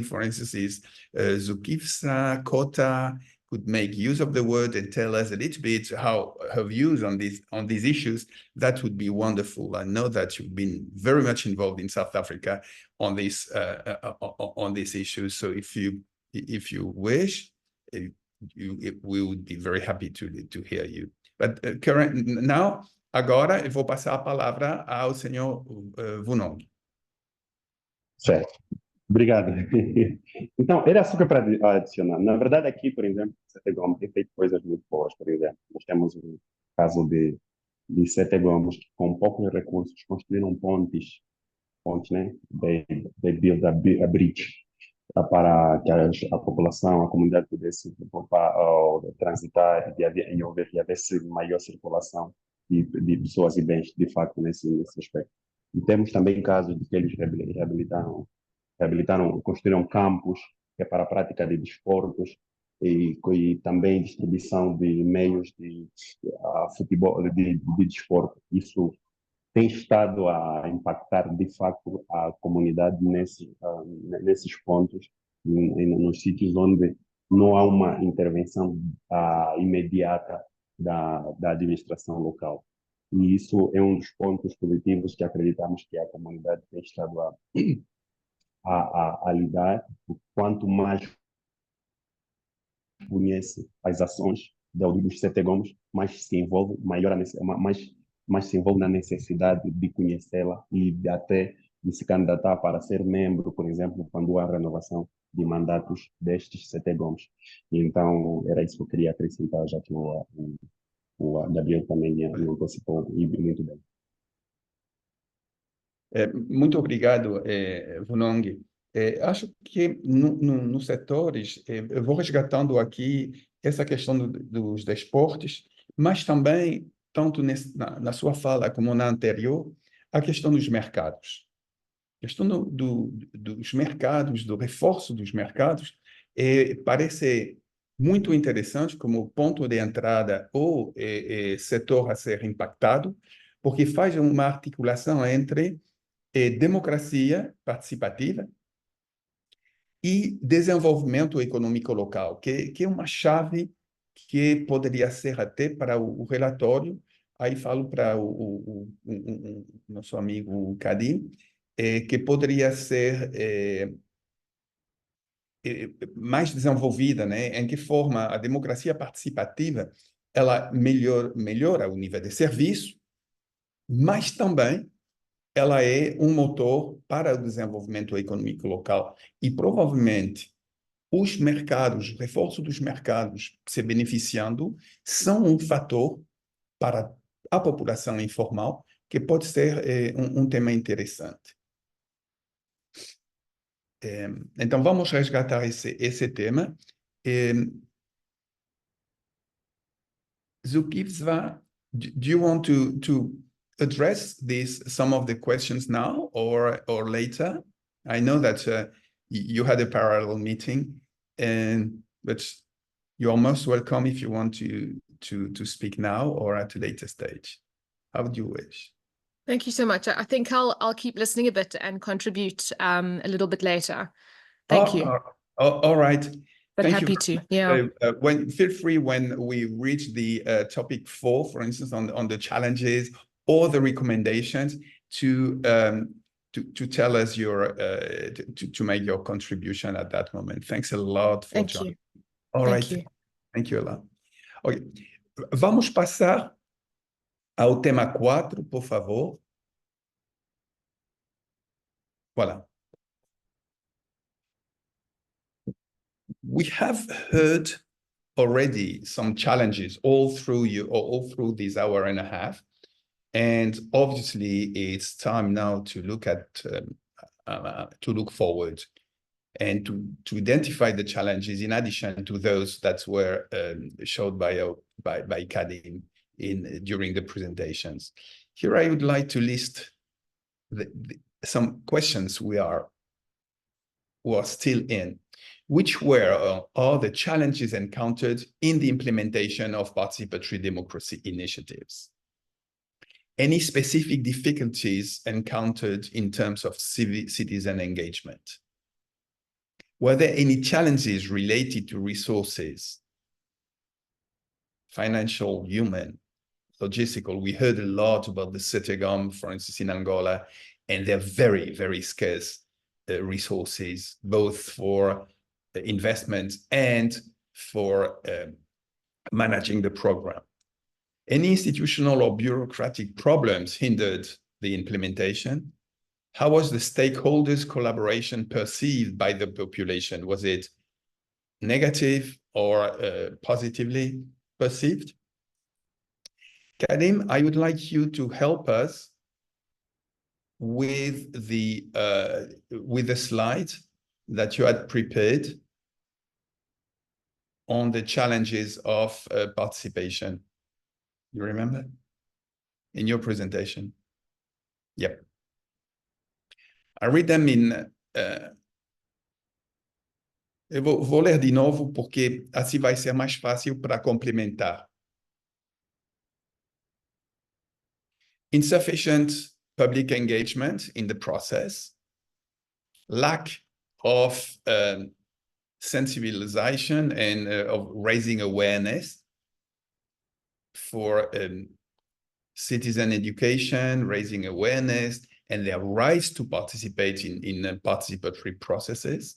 for instance, Zukifsa Kota, could make use of the word and tell us a little bit how her views on these issues. That would be wonderful. I know that you've been very much involved in South Africa on this issue. So if you wish, we would be very happy to hear you. But now, agora eu vou passar a palavra ao senhor Vunong. Certo. Obrigado. Então, era só para adicionar. Na verdade, aqui, por exemplo, CETEGOM tem feito coisas muito boas, por exemplo. Nós temos um caso de CETEGOMs que, com poucos recursos, construíram pontes, né? They build a bridge para que a população, a comunidade pudesse transitar e houvesse maior circulação de pessoas e bens, de facto, nesse aspecto. E temos também casos de que eles reabilitaram, construíram campos que é para a prática de desportos, e também distribuição de meios de futebol, de desporto. Isso tem estado a impactar, de facto, a comunidade nesses pontos, nos sítios onde não há uma intervenção imediata da administração local. E isso é um dos pontos positivos que acreditamos que a comunidade tem estado a lidar. Quanto mais conhece as ações dos CETEGOMs, mais se envolve, mais se envolve na necessidade de conhecê-la e até de se candidatar para ser membro, por exemplo, quando há renovação de destes CETEGOMs. Então, era isso que eu queria acrescentar, já que o Gabriel também não participou muito bem. Muito obrigado, Vunong. Acho que nos setores, eu vou resgatando aqui essa questão dos desportos, mas também, tanto na sua fala como na anterior, a questão dos mercados. A questão dos mercados, do reforço dos mercados, parece muito interessante como ponto de entrada ou setor a ser impactado, porque faz uma articulação entre democracia participativa e desenvolvimento econômico local, que é uma chave que poderia ser até para o relatório. Aí falo para o nosso amigo Kadim, que poderia ser mais desenvolvida, né? Em que forma a democracia participativa ela melhora o nível de serviço, mas também ela é um motor para o desenvolvimento econômico local. E provavelmente os mercados, o reforço dos mercados se beneficiando, são um fator para a população informal, que pode ser um tema interessante. Então, vamos resgatar esse tema. Zukivsva, do you want to address some of the questions now or later? I know that you had a parallel meeting, but you're most welcome if you want to speak now or at a later stage. How do you wish? Thank you so much. I think I'll keep listening a bit and contribute a little bit later. Thank you. All right. But Thank happy you. to, yeah. Feel free when we reach the topic 4, for instance, on the challenges or the recommendations, to tell us to make your contribution at that moment. Thanks a lot for joining. All right. Thank you a lot. Okay. Vamos passar ao tema 4, por favor. Voilà. We have heard already some challenges all through this hour and a half, and obviously it's time now to look at to look forward and to identify the challenges in addition to those that were showed by Kadim during the presentations. Here I would like to list some questions we are still in. Which are the challenges encountered in the implementation of participatory democracy initiatives? Any specific difficulties encountered in terms of citizen engagement? Were there any challenges related to resources, financial, human, logistical? We heard a lot about the CETEGOM, for instance, in Angola, and they're very, very scarce resources, both for investment and for managing the program. Any institutional or bureaucratic problems hindered the implementation? How was the stakeholders' collaboration perceived by the population? Was it negative or positively perceived? Kadim, I would like you to help us with the slide that you had prepared on the challenges of participation. You remember? In your presentation? Yep. I read them Eu vou ler de novo, porque assim vai ser mais fácil para complementar. Insufficient public engagement in the process, lack of sensibilization and of raising awareness for citizen education, raising awareness, and their rights to participate in participatory processes.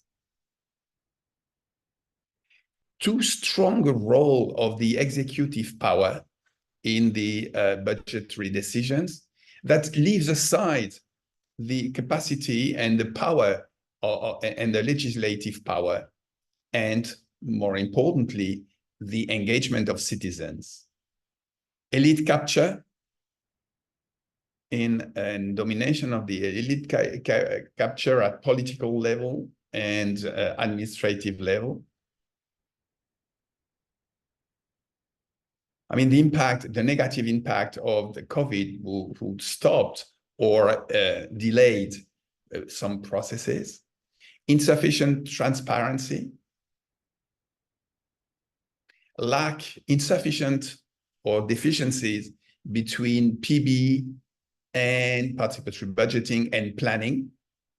Too strong a role of the executive power in the budgetary decisions that leaves aside the capacity and the power and the legislative power, and more importantly, the engagement of citizens. Elite capture and domination of the elite capture at political level and administrative level. I mean, the negative impact of the COVID who stopped or delayed some processes. Insufficient transparency. Insufficient or deficiencies between PB and participatory budgeting and planning,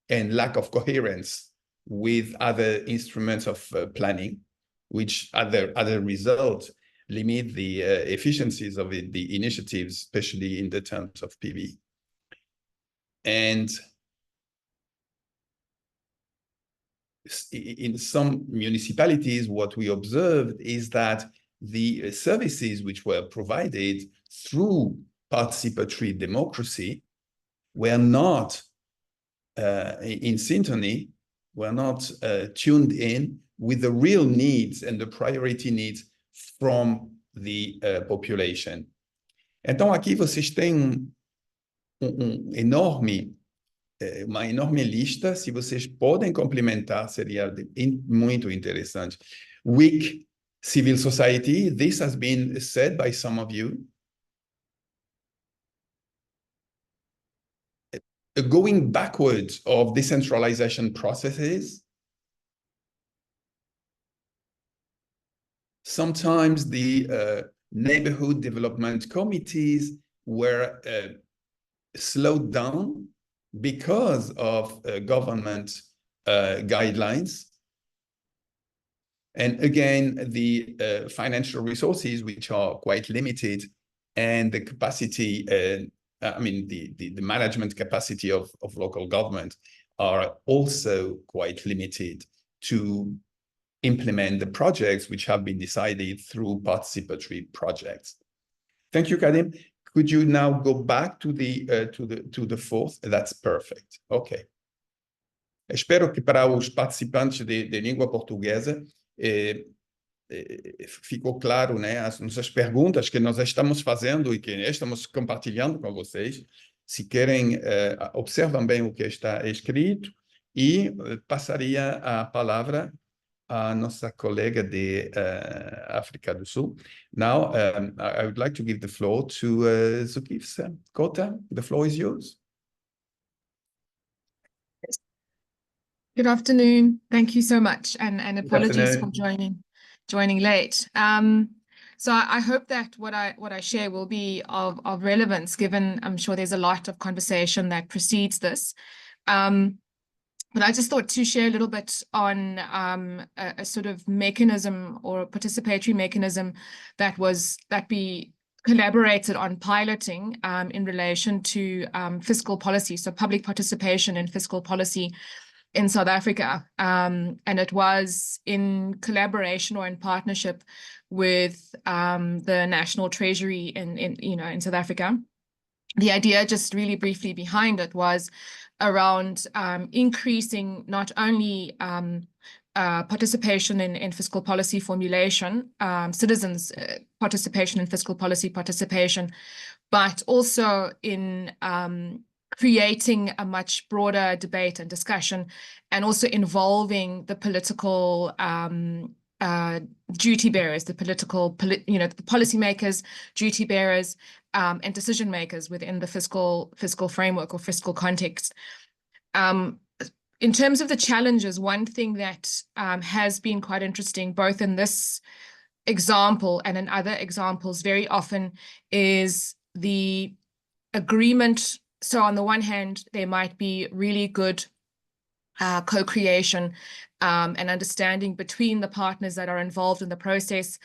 and lack of coherence with other instruments of planning, which as a result limit the efficiencies of the initiatives, especially in the terms of PB. And in some municipalities, what we observed is that the services which were provided through participatory democracy were not in synchrony, were not tuned in with the real needs and the priority needs from the population. Então, aqui vocês têm uma enorme lista. Se vocês podem complementar, seria muito interessante. Weak civil society, this has been said by some of you. Going backwards of decentralization processes. Sometimes the neighborhood development committees were slowed down because of government guidelines. And again, the financial resources, which are quite limited, and the capacity, the management capacity of local government are also quite limited to implement the projects which have been decided through participatory projects. Thank you, Kadim. Could you now go back to the fourth? That's perfect. Okay. Espero que para os participantes de língua portuguesa ficou claro, né, as nossas perguntas que nós estamos fazendo e que estamos compartilhando com vocês. Se querem, observam bem o que está escrito, e passaria a palavra à nossa colega de África do Sul. Now, I would like to give the floor to Zukiswa Kota. The floor is yours. Good afternoon. Thank you so much, and apologies for joining late. So I hope that what I share will be of relevance, given I'm sure there's a lot of conversation that precedes this. But I just thought to share a little bit on a sort of mechanism or a participatory mechanism that we collaborated on piloting in relation to fiscal policy, so public participation in fiscal policy in South Africa. And it was in collaboration or in partnership with the National Treasury in South Africa. The idea, just really briefly behind it, was around increasing not only participation in fiscal policy formulation, citizens' participation in fiscal policy participation, but also in creating a much broader debate and discussion, and also involving the political duty bearers, the policymakers, duty bearers, and decision makers within the fiscal framework or fiscal context. in terms of the challenges, one thing that has been quite interesting, both in this example and in other examples, very often is the agreement. So on the one hand, there might be really good co-creation and understanding between the partners that are involved in the process,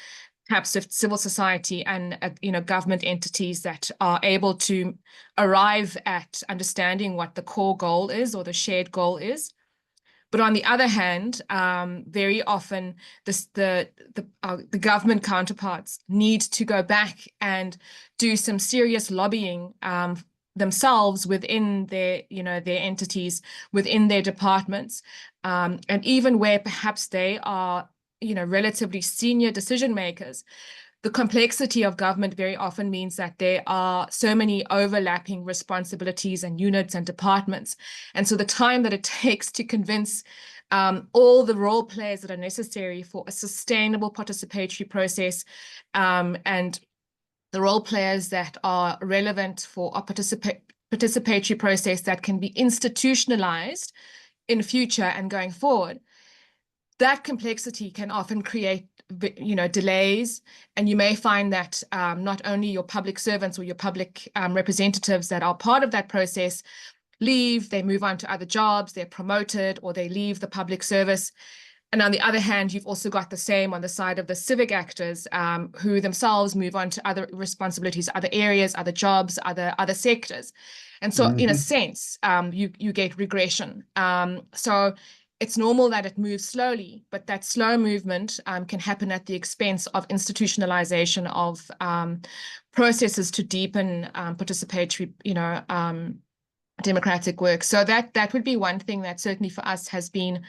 perhaps with civil society and government entities that are able to arrive at understanding what the core goal is or the shared goal is. But on the other hand, very often the government counterparts need to go back and do some serious lobbying themselves within their entities, within their departments, and even where perhaps they are relatively senior decision makers. The complexity of government very often means that there are so many overlapping responsibilities and units and departments. And so the time that it takes to convince all the role players that are necessary for a sustainable participatory process and the role players that are relevant for a participatory process that can be institutionalized in future and going forward, that complexity can often create delays, and you may find that not only your public servants or your public representatives that are part of that process leave, they move on to other jobs, they're promoted, or they leave the public service. And on the other hand, you've also got the same on the side of the civic actors who themselves move on to other responsibilities, other areas, other jobs, other sectors. And so in a sense, you get regression. So it's normal that it moves slowly, but that slow movement can happen at the expense of institutionalization of processes to deepen participatory, democratic work. So that would be one thing that certainly for us has been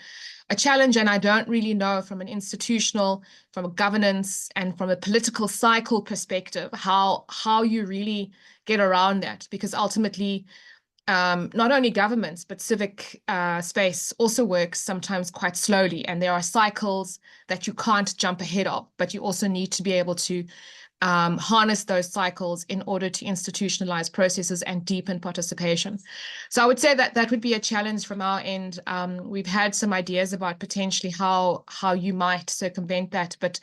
a challenge. And I don't really know from an institutional, from a governance and from a political cycle perspective, how you really get around that, because ultimately, not only governments, but civic space also works sometimes quite slowly. And there are cycles that you can't jump ahead of, but you also need to be able to harness those cycles in order to institutionalize processes and deepen participation. So I would say that would be a challenge from our end. We've had some ideas about potentially how you might circumvent that, but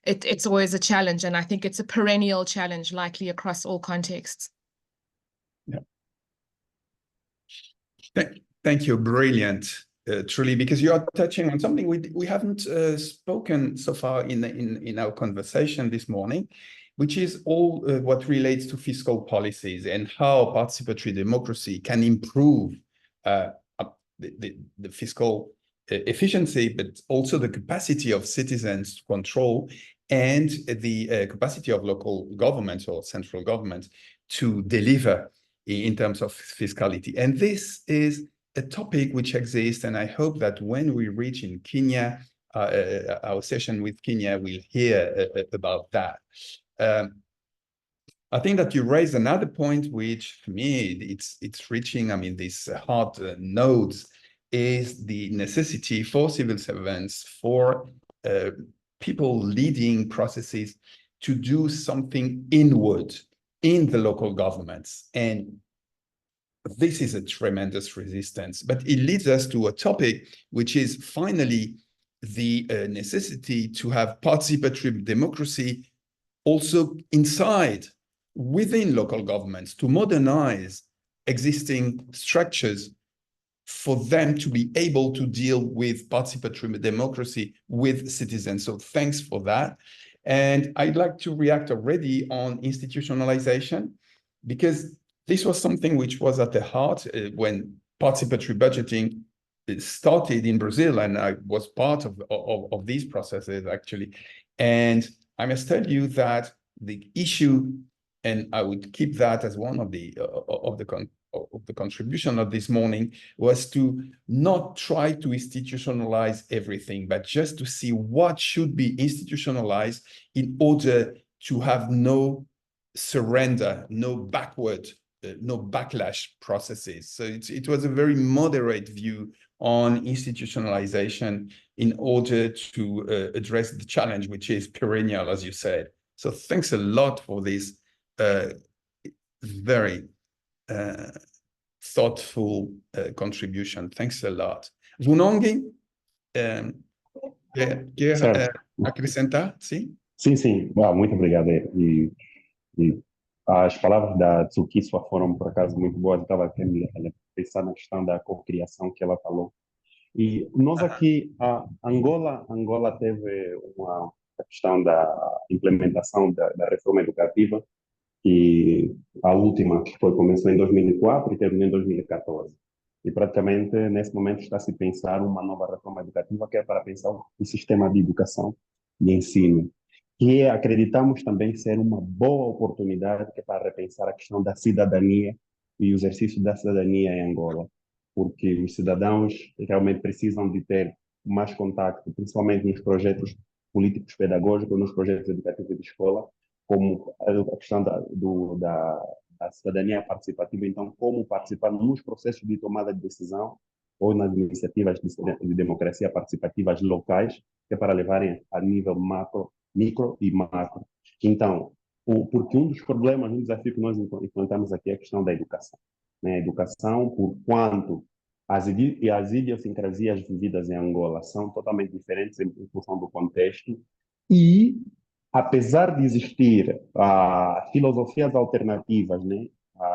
it's always a challenge. And I think it's a perennial challenge, likely across all contexts. Yeah. Thank you. Brilliant, truly, because you are touching on something we haven't spoken so far in our conversation this morning, which is all what relates to fiscal policies and how participatory democracy can improve the fiscal efficiency, but also the capacity of citizens to control and the capacity of local governments or central governments to deliver in terms of fiscality. And this is a topic which exists, and I hope that when we reach in Kenya, our session with Kenya, we'll hear about that. I think that you raised another point, which for me, it's reaching, these hard nodes, is the necessity for civil servants, for people leading processes to do something inward in the local governments. And this is a tremendous resistance, but it leads us to a topic, which is finally the necessity to have participatory democracy also within local governments, to modernize existing structures for them to be able to deal with participatory democracy with citizens. So thanks for that. And I'd like to react already on institutionalization, because this was something which was at the heart when participatory budgeting started in Brazil, and I was part of these processes, actually. And I must tell you that the issue, and I would keep that as one of the contribution of this morning, was to not try to institutionalize everything, but just to see what should be institutionalized in order to have no surrender, no backlash processes. So it was a very moderate view on institutionalization in order to address the challenge, which is perennial, as you said. So thanks a lot for this very thoughtful contribution. Thanks a lot. Vunongi, quer acrescentar? Sim? Sim. Muito obrigado. E as palavras da Tsukiswa foram, por acaso, muito boas. Eu estava aqui a pensar na questão da cocriação que ela falou. E nós aqui, a Angola teve a questão da implementação da reforma educativa, e a última, que começou em 2004 e terminou em 2014. E praticamente, nesse momento, está a se pensar uma nova reforma educativa, que é para pensar o sistema de educação e ensino, que acreditamos também ser uma boa oportunidade para repensar a questão da cidadania e o exercício da cidadania em Angola, porque os cidadãos realmente precisam de ter mais contato, principalmente nos projetos políticos pedagógicos, nos projetos educativos de escola, como a questão da cidadania participativa, então como participar nos processos de tomada de decisão ou nas iniciativas de democracia participativas locais, que é para levarem a nível micro e macro. Então, porque um dos problemas, um desafio que nós enfrentamos aqui é a questão da educação. Né? A educação, por quanto as idiosincrasias vividas em Angola são totalmente diferentes em função do contexto, e apesar de existir filosofias alternativas, né,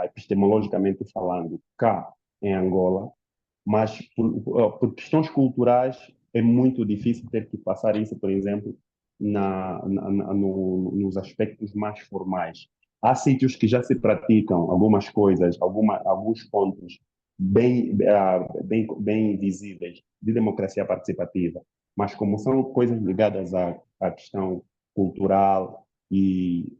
epistemologicamente falando, cá em Angola, mas por questões culturais é muito difícil ter que passar isso, por exemplo, nos aspectos mais formais. Há sítios que já se praticam algumas coisas, alguns pontos bem visíveis de democracia participativa, mas como são coisas ligadas à questão cultural e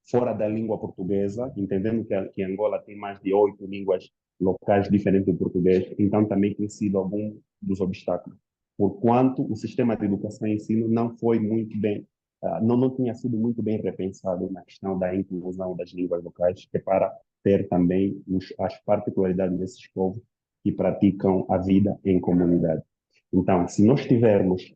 fora da língua portuguesa, entendendo que Angola tem mais de 8 línguas locais diferentes do português, então também tem sido algum dos obstáculos. Porquanto o sistema de educação e ensino não foi muito bem, não tinha sido muito bem repensado na questão da inclusão das línguas locais, que é para ter também as particularidades desses povos que praticam a vida em comunidade. Então, se nós tivermos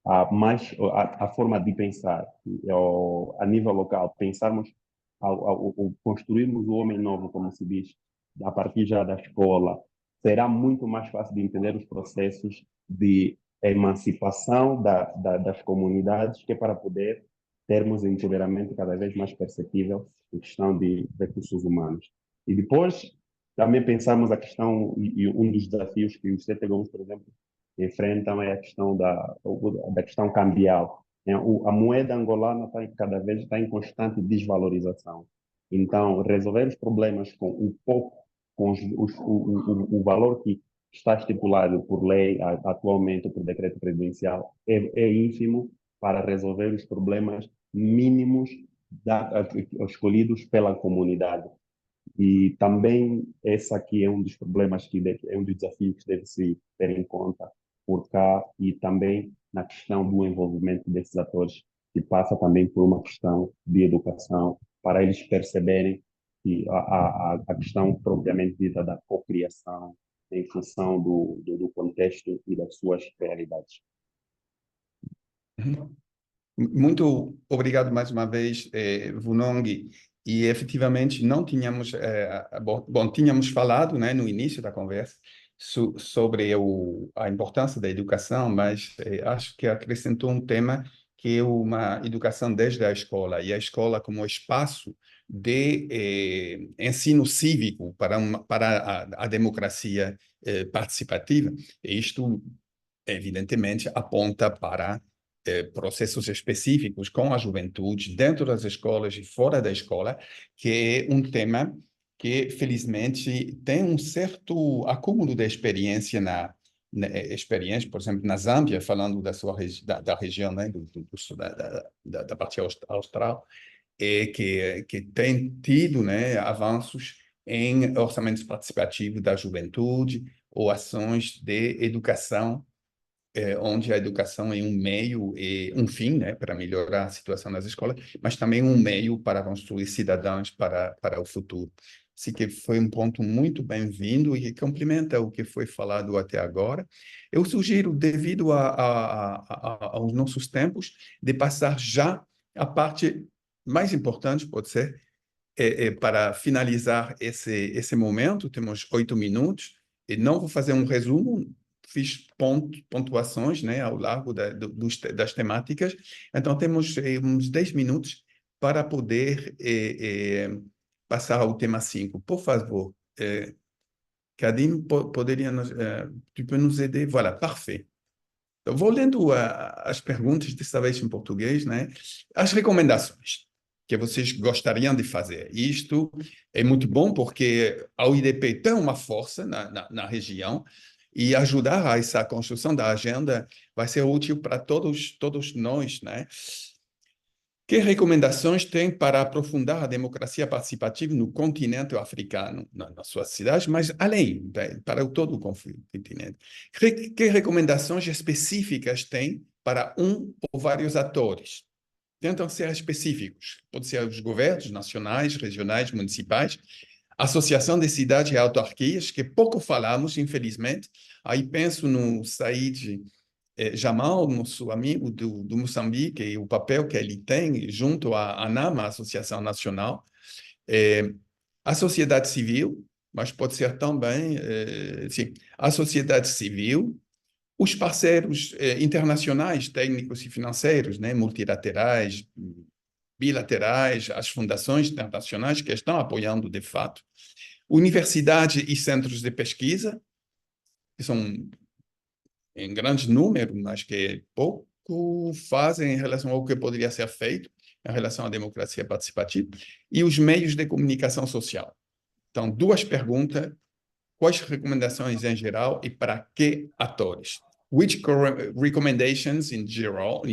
a forma de pensar a nível local, pensarmos construirmos o homem novo, como se diz, a partir já da escola, será muito mais fácil de entender os processos de emancipação das comunidades, que é para poder termos um empoderamento cada vez mais perceptível em questão de recursos humanos. E depois, também pensamos a questão, e um dos desafios que os CTGOs, por exemplo, enfrentam é a questão da questão cambial. A moeda angolana cada vez está em constante desvalorização. Então, resolver os problemas com o valor que está estipulado por lei atualmente, por decreto presidencial, é ínfimo para resolver os problemas mínimos escolhidos pela comunidade. E também esse aqui é um dos problemas, é um dos desafios que deve se ter em conta por cá, e também na questão do envolvimento desses atores, que passa também por uma questão de educação, para eles perceberem que a questão propriamente dita da cocriação em função do contexto e das suas realidades. Muito obrigado mais uma vez, Vunongi. E efetivamente não tínhamos, tínhamos falado, né, no início da conversa sobre a importância da educação, mas acho que acrescentou um tema que é uma educação desde a escola, e a escola como espaço de ensino cívico para a democracia participativa. E isto, evidentemente, aponta para processos específicos com a juventude, dentro das escolas e fora da escola, que é um tema que, felizmente, tem um certo acúmulo de experiência experiência, por exemplo, na Zâmbia, falando da região, né, da parte austral, que tem tido, né, avanços em orçamentos participativos da juventude ou ações de educação, onde a educação é um meio e um fim, né, para melhorar a situação nas escolas, mas também um meio para construir cidadãos para o futuro. Assim que foi um ponto muito bem-vindo e que complementa o que foi falado até agora. Eu sugiro, devido aos nossos tempos, de passar já a parte mais importantes, pode ser, para finalizar esse momento, temos 8 minutos, e não vou fazer um resumo, fiz pontuações, né, ao largo das temáticas, então temos uns 10 minutos para poder passar ao tema 5. Por favor, Kadim, poderia tu peux nos aider? Voilà, parfait. Eu vou lendo as perguntas, dessa vez em português, né? As recomendações que vocês gostariam de fazer. Isto é muito bom porque a UIDP tem uma força na região e ajudar a essa construção da agenda vai ser útil para todos nós, né? Que recomendações tem para aprofundar a democracia participativa no continente africano, nas suas cidades, mas além, para todo o continente? Que recomendações específicas tem para um ou vários atores? Tentam ser específicos. Pode ser os governos nacionais, regionais, municipais, associação de cidades e autarquias, que pouco falamos, infelizmente. Aí penso no Said Jamal, nosso amigo do Moçambique, e o papel que ele tem junto à ANAMA, Associação Nacional, a sociedade civil, mas pode ser também, sim, a sociedade civil, os parceiros internacionais, técnicos e financeiros, né, multilaterais, bilaterais, as fundações internacionais que estão apoiando de fato, universidades e centros de pesquisa, que são em grande número, mas que pouco fazem em relação ao que poderia ser feito em relação à democracia participativa, e os meios de comunicação social. Então, 2 perguntas: quais recomendações em geral e para que atores? Which recommendations in general,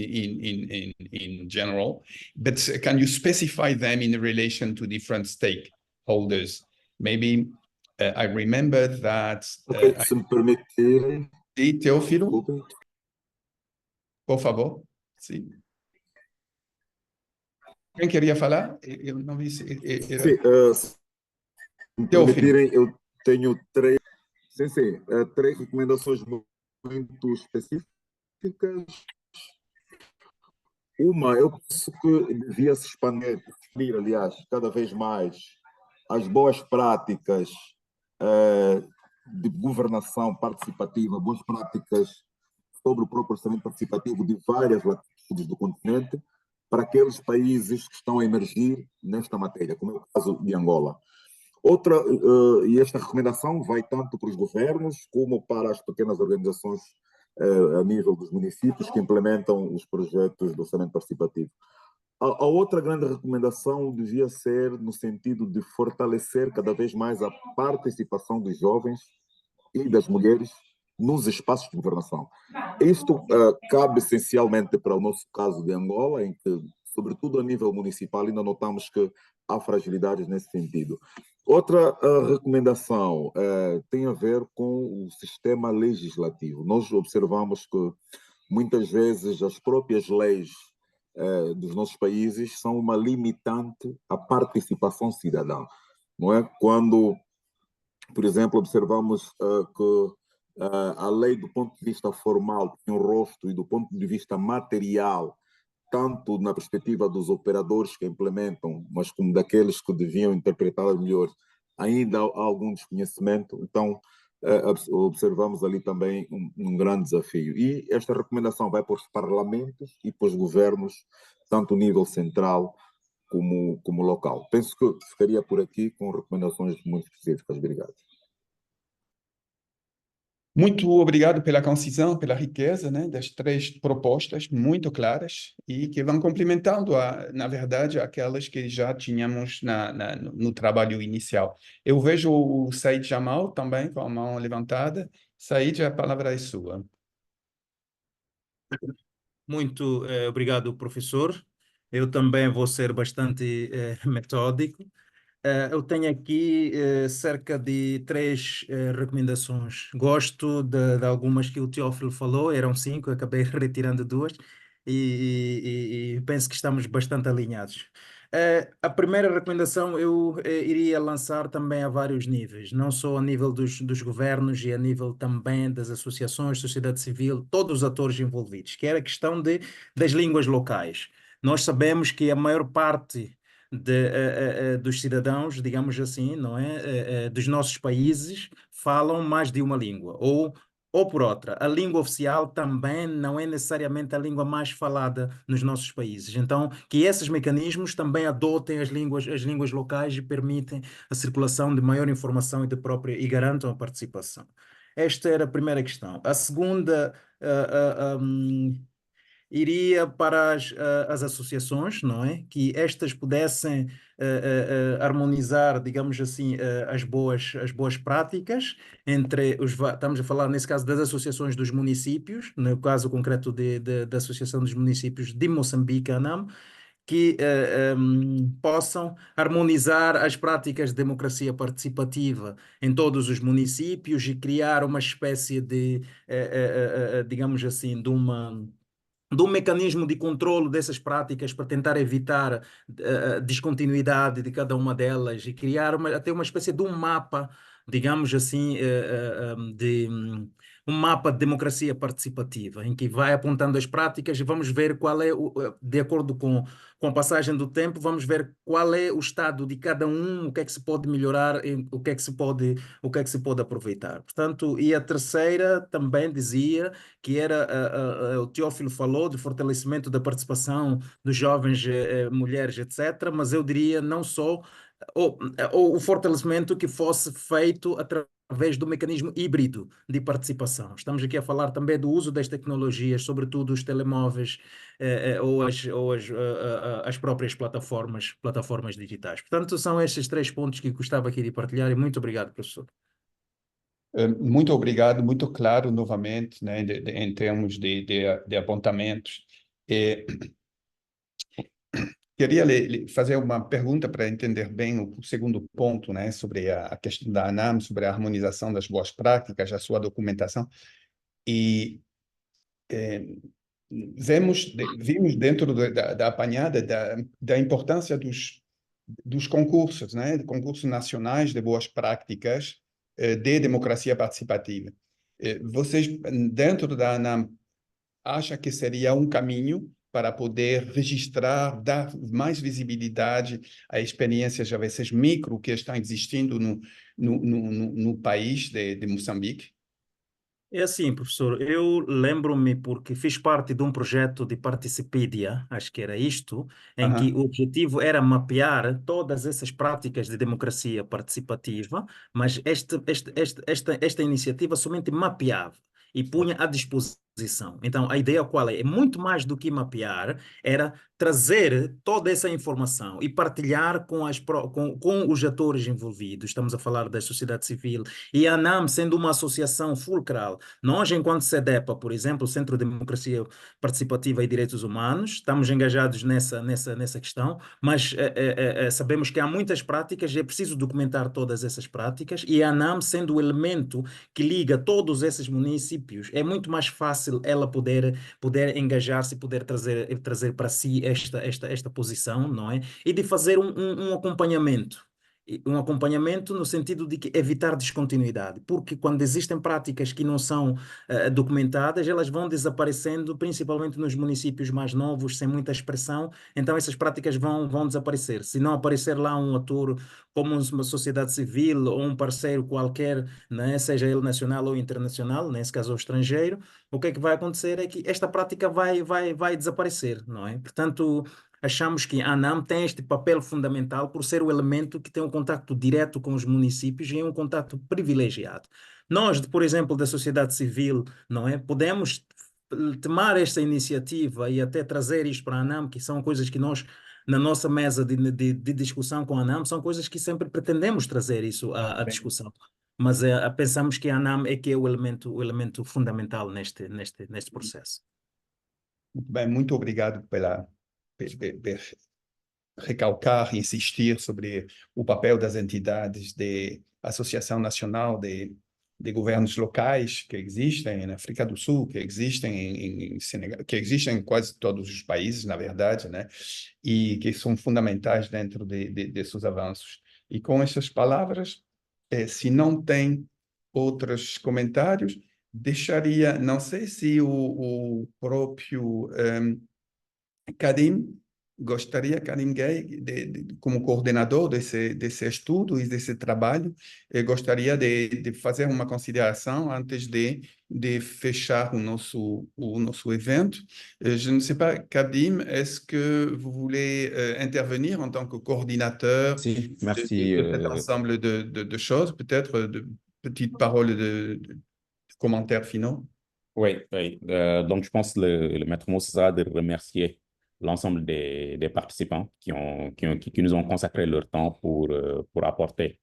but can you specify them in relation to different stakeholders? Maybe I remember that. Ok, se me permitirem. Sim, Teófilo, por favor. Sim. Quem queria falar? Eu não vi se era... Sim, se me permitirem, eu tenho 3 recomendações muito específicas. Uma, eu penso que devia se expandir, aliás, cada vez mais as boas práticas de governação participativa, boas práticas sobre o próprio orçamento participativo de várias latitudes do continente, para aqueles países que estão a emergir nesta matéria, como é o caso de Angola. Outra, e esta recomendação vai tanto para os governos como para as pequenas organizações a nível dos municípios que implementam os projetos do orçamento participativo. A outra grande recomendação devia ser no sentido de fortalecer cada vez mais a participação dos jovens e das mulheres nos espaços de governação. Isto cabe essencialmente para o nosso caso de Angola, em que, sobretudo a nível municipal, ainda notamos que há fragilidades nesse sentido. Outra recomendação tem a ver com o sistema legislativo. Nós observamos que, muitas vezes, as próprias leis dos nossos países são uma limitante à participação cidadã. Não é? Quando, por exemplo, observamos que a lei, do ponto de vista formal, tem um rosto, e do ponto de vista material, tanto na perspectiva dos operadores que implementam, mas como daqueles que deviam interpretá-la melhor, ainda há algum desconhecimento. Então, observamos ali também um grande desafio. E esta recomendação vai para os parlamentos e para os governos, tanto no nível central como local. Penso que ficaria por aqui com recomendações muito específicas. Obrigado. Muito obrigado pela concisão, pela riqueza, né, das 3 propostas muito claras e que vão complementando, na verdade, aquelas que já tínhamos no trabalho inicial. Eu vejo o Said Jamal também com a mão levantada. Said, a palavra é sua. Muito obrigado, professor. Eu também vou ser bastante metódico. Eu tenho aqui cerca de 3 recomendações. Gosto de algumas que o Teófilo falou, eram 5, acabei retirando 2 e penso que estamos bastante alinhados. A primeira recomendação eu iria lançar também a vários níveis, não só a nível dos governos e a nível também das associações, sociedade civil, todos os atores envolvidos, que era a questão das línguas locais. Nós sabemos que a maior parte dos cidadãos, digamos assim, não é, dos nossos países, falam mais de uma língua, ou por outra, a língua oficial também não é necessariamente a língua mais falada nos nossos países. Então, que esses mecanismos também adotem as línguas locais e permitem a circulação de maior informação e garantam a participação. Esta era a primeira questão. A segunda iria para as associações, não é? Que estas pudessem harmonizar, digamos assim, as boas práticas entre estamos a falar nesse caso das associações dos municípios, no caso concreto da Associação dos Municípios de Moçambique, ANAM, que possam harmonizar as práticas de democracia participativa em todos os municípios e criar uma espécie de, digamos assim, de um mecanismo de controlo dessas práticas para tentar evitar a descontinuidade de cada uma delas e criar até uma espécie de um mapa, digamos assim, um mapa de democracia participativa, em que vai apontando as práticas e vamos ver qual é, de acordo com a passagem do tempo, vamos ver qual é o estado de cada um, o que é que se pode melhorar, o que é que se pode aproveitar. Portanto, e a terceira também dizia que era, o Teófilo falou de fortalecimento da participação dos jovens, mulheres, etc., mas eu diria não só ou o fortalecimento que fosse feito através do mecanismo híbrido de participação. Estamos aqui a falar também do uso das tecnologias, sobretudo os telemóveis, ou as próprias plataformas digitais. Portanto, são estes 3 pontos que gostava aqui de partilhar e muito obrigado, professor. Muito obrigado, muito claro novamente, né, em termos de apontamentos. Queria fazer uma pergunta para entender bem o segundo ponto, né, sobre a questão da ANAM, sobre a harmonização das boas práticas, a sua documentação. E vimos dentro da apanhada da importância dos concursos, né, de concursos nacionais de boas práticas de democracia participativa. Vocês, dentro da ANAM, acham que seria um caminho para poder registrar, dar mais visibilidade a experiências, às vezes, micro que estão existindo no país de Moçambique? É assim, professor, eu lembro-me porque fiz parte de um projeto de Participedia, acho que era isto, em que o objetivo era mapear todas essas práticas de democracia participativa, mas esta iniciativa somente mapeava e punha à disposição. Então, a ideia qual é? É muito mais do que mapear, era trazer toda essa informação e partilhar com os atores envolvidos. Estamos a falar da sociedade civil e a ANAM sendo uma associação fulcral. Nós, enquanto CEDEPA, por exemplo, Centro de Democracia Participativa e Direitos Humanos, estamos engajados nessa questão, mas sabemos que há muitas práticas e é preciso documentar todas essas práticas e a ANAM, sendo o elemento que liga todos esses municípios, é muito mais fácil ela poder engajar-se e poder trazer para si esta posição, não é? E de fazer um acompanhamento. Um acompanhamento no sentido de evitar descontinuidade, porque quando existem práticas que não são documentadas, elas vão desaparecendo, principalmente nos municípios mais novos, sem muita expressão, então essas práticas vão desaparecer. Se não aparecer lá um ator como uma sociedade civil ou um parceiro qualquer, né, seja ele nacional ou internacional, nesse caso ou estrangeiro, o que é que vai acontecer é que esta prática vai desaparecer, não é? Portanto, achamos que a ANAM tem este papel fundamental por ser o elemento que tem um contato direto com os municípios e é um contato privilegiado. Nós, por exemplo, da sociedade civil, não é? Podemos tomar esta iniciativa e até trazer isto para a ANAM, que são coisas que nós, na nossa mesa de discussão com a ANAM, são coisas que sempre pretendemos trazer isso à discussão. Mas pensamos que a ANAM é que é o elemento fundamental neste processo. Muito bem, muito obrigado pela recalcar e insistir sobre o papel das entidades de Associação Nacional de Governos Locais que existem na África do Sul, que existem em Senegal, que existem em quase todos os países, na verdade, né? E que são fundamentais dentro desses avanços. E com essas palavras, se não tem outros comentários, deixaria, não sei se o próprio Karim gostaria, Karim Gay, como coordenador desse estudo e desse trabalho, gostaria de fazer uma consideração antes de fechar o nosso evento. Je ne sais pas, Kadim, est-ce que vous voulez intervenir en tant que coordinateur Si, de merci. cet ensemble de choses, peut-être de petites paroles de commentaires finaux? Oui, oui. Donc, je pense que le maître mot sera de remercier l'ensemble des participants qui nous ont consacré leur temps pour apporter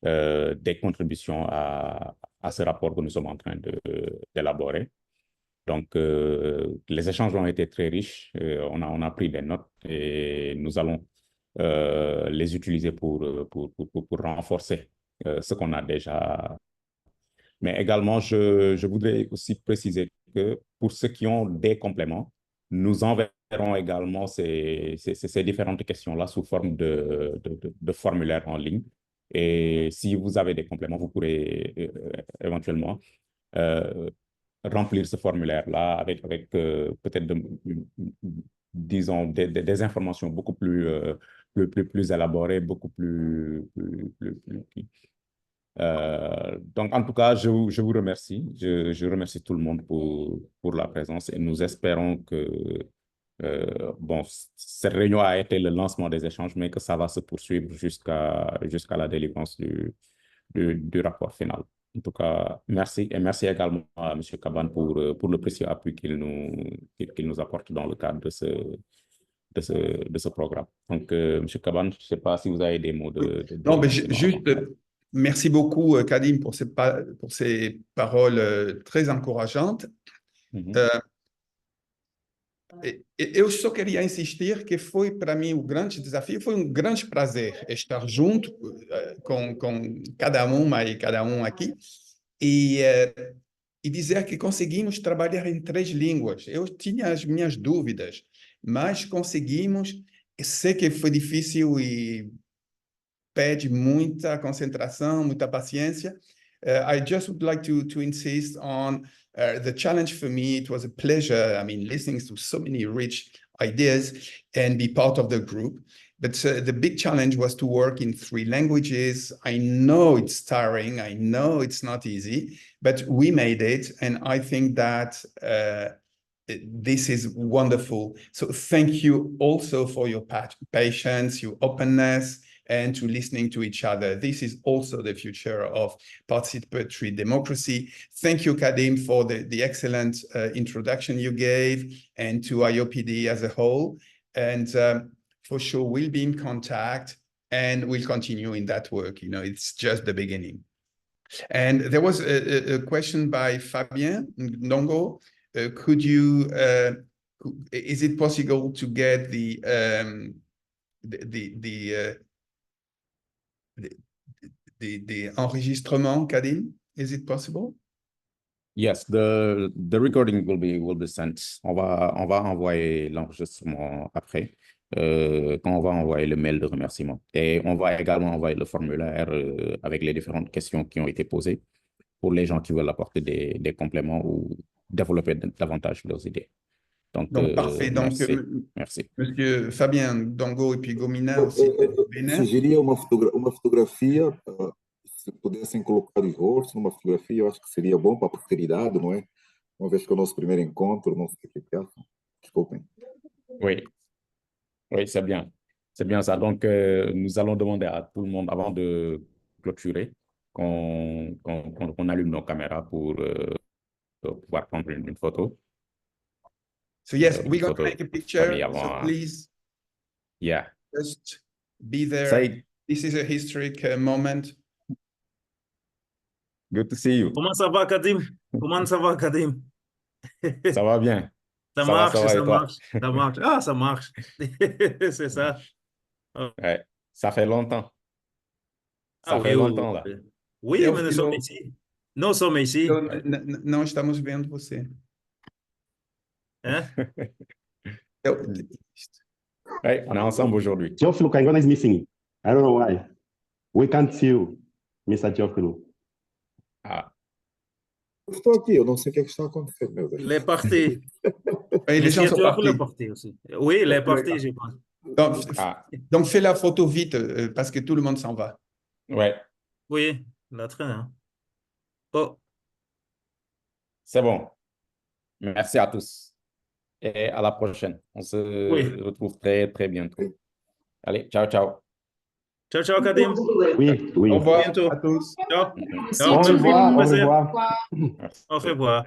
des contributions à ce rapport que nous sommes en train d'élaborer. Donc, les échanges ont été très riches. On a pris des notes et nous allons les utiliser pour renforcer ce qu'on a déjà. Mais également, je voudrais aussi préciser que pour ceux qui ont des compléments, nous enverrons également ces différentes questions-là sous forme de formulaires en ligne. Et si vous avez des compléments, vous pourrez éventuellement remplir ce formulaire-là avec peut-être, disons, des informations beaucoup plus élaborées, beaucoup plus donc, en tout cas, je vous remercie. Je remercie tout le monde pour la présence et nous espérons que, bon, cette réunion a été le lancement des échanges, mais que ça va se poursuivre jusqu'à la délivrance du rapport final. En tout cas, merci. Et merci également à M. Caban pour le précieux appui qu'il nous apporte dans le cadre de ce programme. Donc, M. Caban, je ne sais pas si vous avez des mots Non, mais juste, merci beaucoup, Kadim, pour ces paroles très encourageantes. Eu só queria insistir que foi, para mim, o grande desafio, foi um grande prazer estar junto com cada uma e cada um aqui e dizer que conseguimos trabalhar em 3 línguas. Eu tinha as minhas dúvidas, mas conseguimos. Sei que foi difícil e pede muita concentração, muita paciência. I just would like to insist on the challenge for me. It was a pleasure, I mean, listening to so many rich ideas and be part of the group. But the big challenge was to work in 3 languages. I know it's tiring. I know it's not easy, but we made it. And I think that this is wonderful. So thank you also for your patience, your openness, and to listening to each other. This is also the future of participatory democracy. Thank you, Kadim, for the excellent introduction you gave, and to IOPD as a whole. And for sure, we'll be in contact and we'll continue in that work. You know, it's just the beginning. And there was a question by Fabien Ndongo. Could you, is it possible to get the enregistrement, Kadim? Is it possible? Yes, the recording will be sent. On va envoyer l'enregistrement après, quand on va envoyer le mail de remerciement. Et on va également envoyer le formulaire avec les différentes questions qui ont été posées pour les gens qui veulent apporter des compléments ou développer davantage leurs idées. Donc parfait. Donc, merci. Monsieur Fabien Ndongo et puis Gomina aussi. Sugeria uma fotografia, se pudessem colocar os rostos numa fotografia, eu acho que seria bom para a posteridade, não é? Uma vez que é o nosso primeiro encontro, não sei o que é. Desculpem. Oui, c'est bien. C'est bien ça. Donc, nous allons demander à tout le monde, avant de clôturer, qu'on allume nos caméras pour pouvoir prendre une photo. So yes, we're going to make a picture, so please just be there. Saïd. This is a historic moment. Good to see you. Comment ça va, Kadim? Comment ça va, Kadim? Ça va bien. Ça marche. Ça marche. Ah, ça marche. C'est ça. Ouais, ça fait longtemps. Ça fait longtemps, là. Oui, mas nós somos ici. Nós somos ici. Não estamos vendo você. Hey, on est ensemble aujourd'hui. Teófilo Caingona is missing. I don't know why. We can't see you, Mr. Teófilo. Eu estou aqui, eu não sei o que está acontecendo, meu Deus. Il est parti. Les gens sont partis. Aussi. Oui, il est parti, je pense. Donc, fais la photo vite parce que tout le monde s'en va. Ouais, Oui, là, très bien. Oh, c'est bon. Merci à tous et à la prochaine. On se retrouve très, très bientôt. Allez, ciao, ciao. ciao, ciao, Kadim. Oui, oui. Au revoir Bientôt. à tous. Ciao. Merci. Ciao, Au merci, revoir, au plaisir. revoir. Merci. Au revoir.